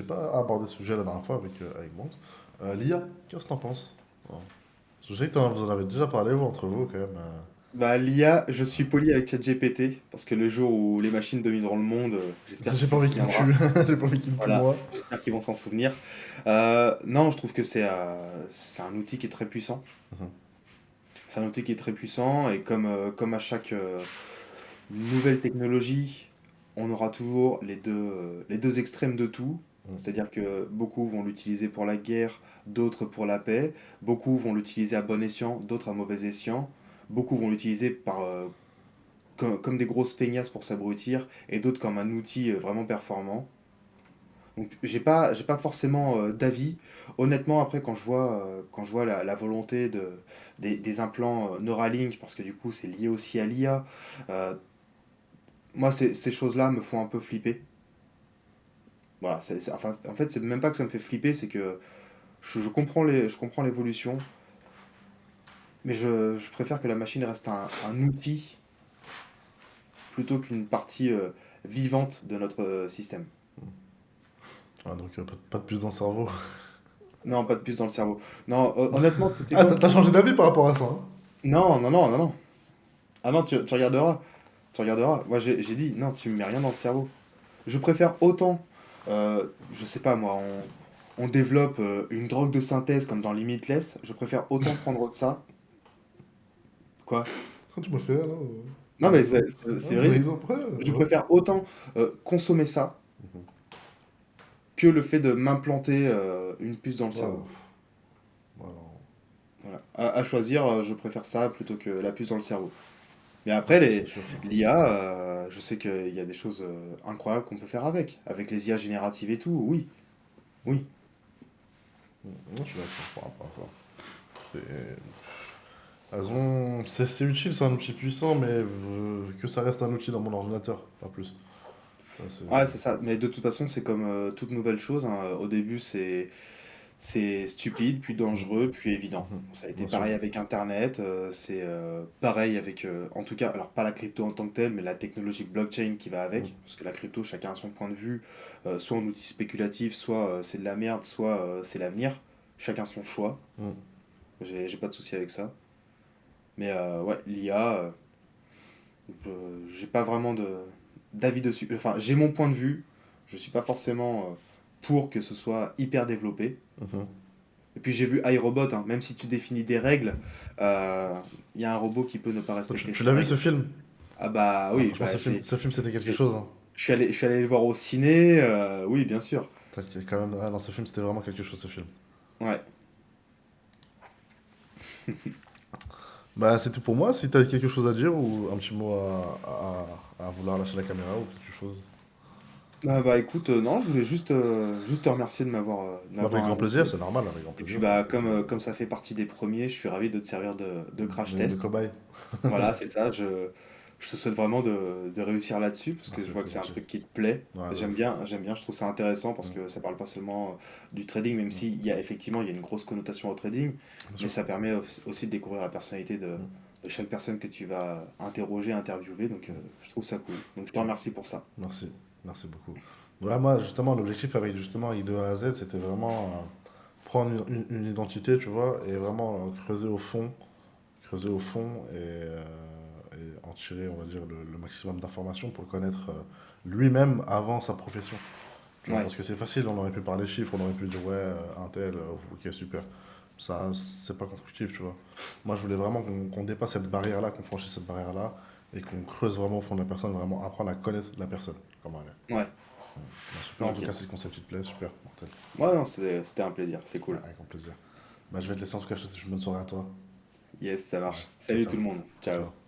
pas abordé ce sujet la dernière fois avec Monks. L'IA, qu'est-ce que t'en penses? Bon. Je sais que vous en avez déjà parlé, vous, entre vous, quand même. Bah, l'IA, je suis poli avec ChatGPT, parce que le jour où les machines domineront le monde, j'espère qu'il J'ai pas s'en envie qu'il me souviendra. tue. J'ai pas envie qu'il me tue, Voilà, moi. j'espère qu'ils vont s'en souvenir. Non, je trouve que c'est un outil qui est très puissant. Mhm. C'est un outil qui est très puissant, et comme à chaque nouvelle technologie, on aura toujours les deux extrêmes de tout. Mhm. C'est-à-dire que beaucoup vont l'utiliser pour la guerre, d'autres pour la paix. Beaucoup vont l'utiliser à bon escient, d'autres à mauvais escient. Beaucoup vont l'utiliser comme des grosses feignasses pour s'abrutir, et d'autres comme un outil vraiment performant. Donc j'ai pas forcément d'avis. Honnêtement, après, quand je vois la volonté des implants Neuralink, parce que du coup c'est lié aussi à l'IA, moi ces choses-là me font un peu flipper. Voilà, enfin, en fait, c'est même pas que ça me fait flipper, c'est que je comprends l'évolution, mais je préfère que la machine reste un outil plutôt qu'une partie vivante de notre système. Ah, donc, pas de puce dans le cerveau. Non, pas de puce dans le cerveau. Non, honnêtement, tu sais Ah, quoi? t'as changé d'avis par rapport à ça, hein? Non, non, non, non, non. Ah non, tu regarderas. Tu regarderas. Moi, j'ai dit, non, tu me mets rien dans le cerveau. Je préfère autant, je sais pas moi, on développe une drogue de synthèse comme dans Limitless. Je préfère autant prendre ça. Quoi? Tu m'as fait, là. Non, Un mais exemple. Ah, c'est un vrai. exemple, ouais, Je ouais. préfère autant consommer ça Mhm. que le fait de m'implanter une puce dans le Ouais, cerveau. voilà. Voilà. À choisir, je préfère ça plutôt que la puce dans le cerveau. Mais Ah, après, ça, c'est sûr, ça. l'IA, je sais qu'il y a des choses incroyables qu'on peut faire avec. Avec les IA génératives et tout, oui. Oui. Non, je suis d'accord par rapport à ça. C'est... C'est utile, c'est un outil puissant, mais que ça reste un outil dans mon ordinateur, pas plus. Ça, c'est... Ouais, c'est ça. Mais de toute façon, c'est comme toute nouvelle chose, hein. Au début, c'est stupide, puis Mhm. dangereux, puis évident. Mhm. Ça a été Bien sûr. pareil avec Internet, c'est pareil avec, en tout cas, alors pas la crypto en tant que telle, mais la technologie blockchain qui va Mhm. avec, parce que la crypto, chacun a son point de vue, soit en outil spéculatif, soit c'est de la merde, soit c'est l'avenir. Chacun son choix. Mhm. J'ai pas de souci avec ça. Mais ouais, l'IA, j'ai pas vraiment d'avis dessus. Enfin, j'ai mon point de vue. Je suis pas forcément pour que ce soit hyper développé. Mhm. Et puis j'ai vu iRobot, hein, même si tu définis des règles, euh, il y a un robot qui peut ne pas Toi, respecter tu ces l'as vu ce règles. film? Ah bah Ah, oui, franchement, ce film c'était quelque j'ai- chose, hein. je suis allé le voir au ciné, oui, bien sûr. T'as quand même... ah, dans ce film, c'était vraiment quelque chose, ce film. Ouais. Bah, c'est tout pour moi. Si t'as quelque chose à dire ou un petit mot à vouloir lâcher la caméra ou quelque chose. Bah écoute, non, je voulais juste te remercier de Bah, avec m'avoir grand plaisir, invité. c'est normal, avec grand Et puis plaisir. bah comme ça fait partie des premiers, je suis ravi de te servir de crash De test. cobaye. Voilà, c'est ça. Je te souhaite vraiment de réussir là-dessus parce Ah, que je vois que c'est c'est un gentil. truc qui te plaît. Ouais, de ouf. J'aime bien, je trouve ça intéressant parce Mm, que ça parle pas seulement du trading, même mm. s'il y a effectivement il y a une grosse connotation au trading, Bien mais sûr. ça permet aussi de découvrir la personnalité Mm, de chaque personne que tu vas interroger, interviewer. Donc mm, je trouve ça cool. Donc je te mm. remercie pour ça. Merci. Merci beaucoup. Ouais, moi, justement, l'objectif avec justement I de A à Z, c'était vraiment prendre une identité, tu vois, et vraiment creuser au fond et en tirer, on va dire, le maximum d'informations pour le connaître lui-même avant sa profession. Tu vois, Ouais, parce que c'est facile, on aurait pu parler chiffres, on aurait pu dire ouais, un tel, ok, super. Ça, c'est pas constructif, tu vois. Moi, je voulais vraiment qu'on dépasse cette barrière-là, qu'on franchisse cette barrière-là, et qu'on creuse vraiment au fond de la personne, vraiment apprendre à connaître la personne, comment elle est. ouais, Bah, super, en tout ok. cas, si le concept il te plaît, super, mortel. Ouais, non, c'était un plaisir, c'est Ouais, cool. avec grand plaisir. Bah, je vais te laisser en tout cas, je te souhaite une bonne soirée à toi. Yes, ça Ouais, marche. ciao, Salut ciao. tout le monde. Ciao, Ciao. ciao.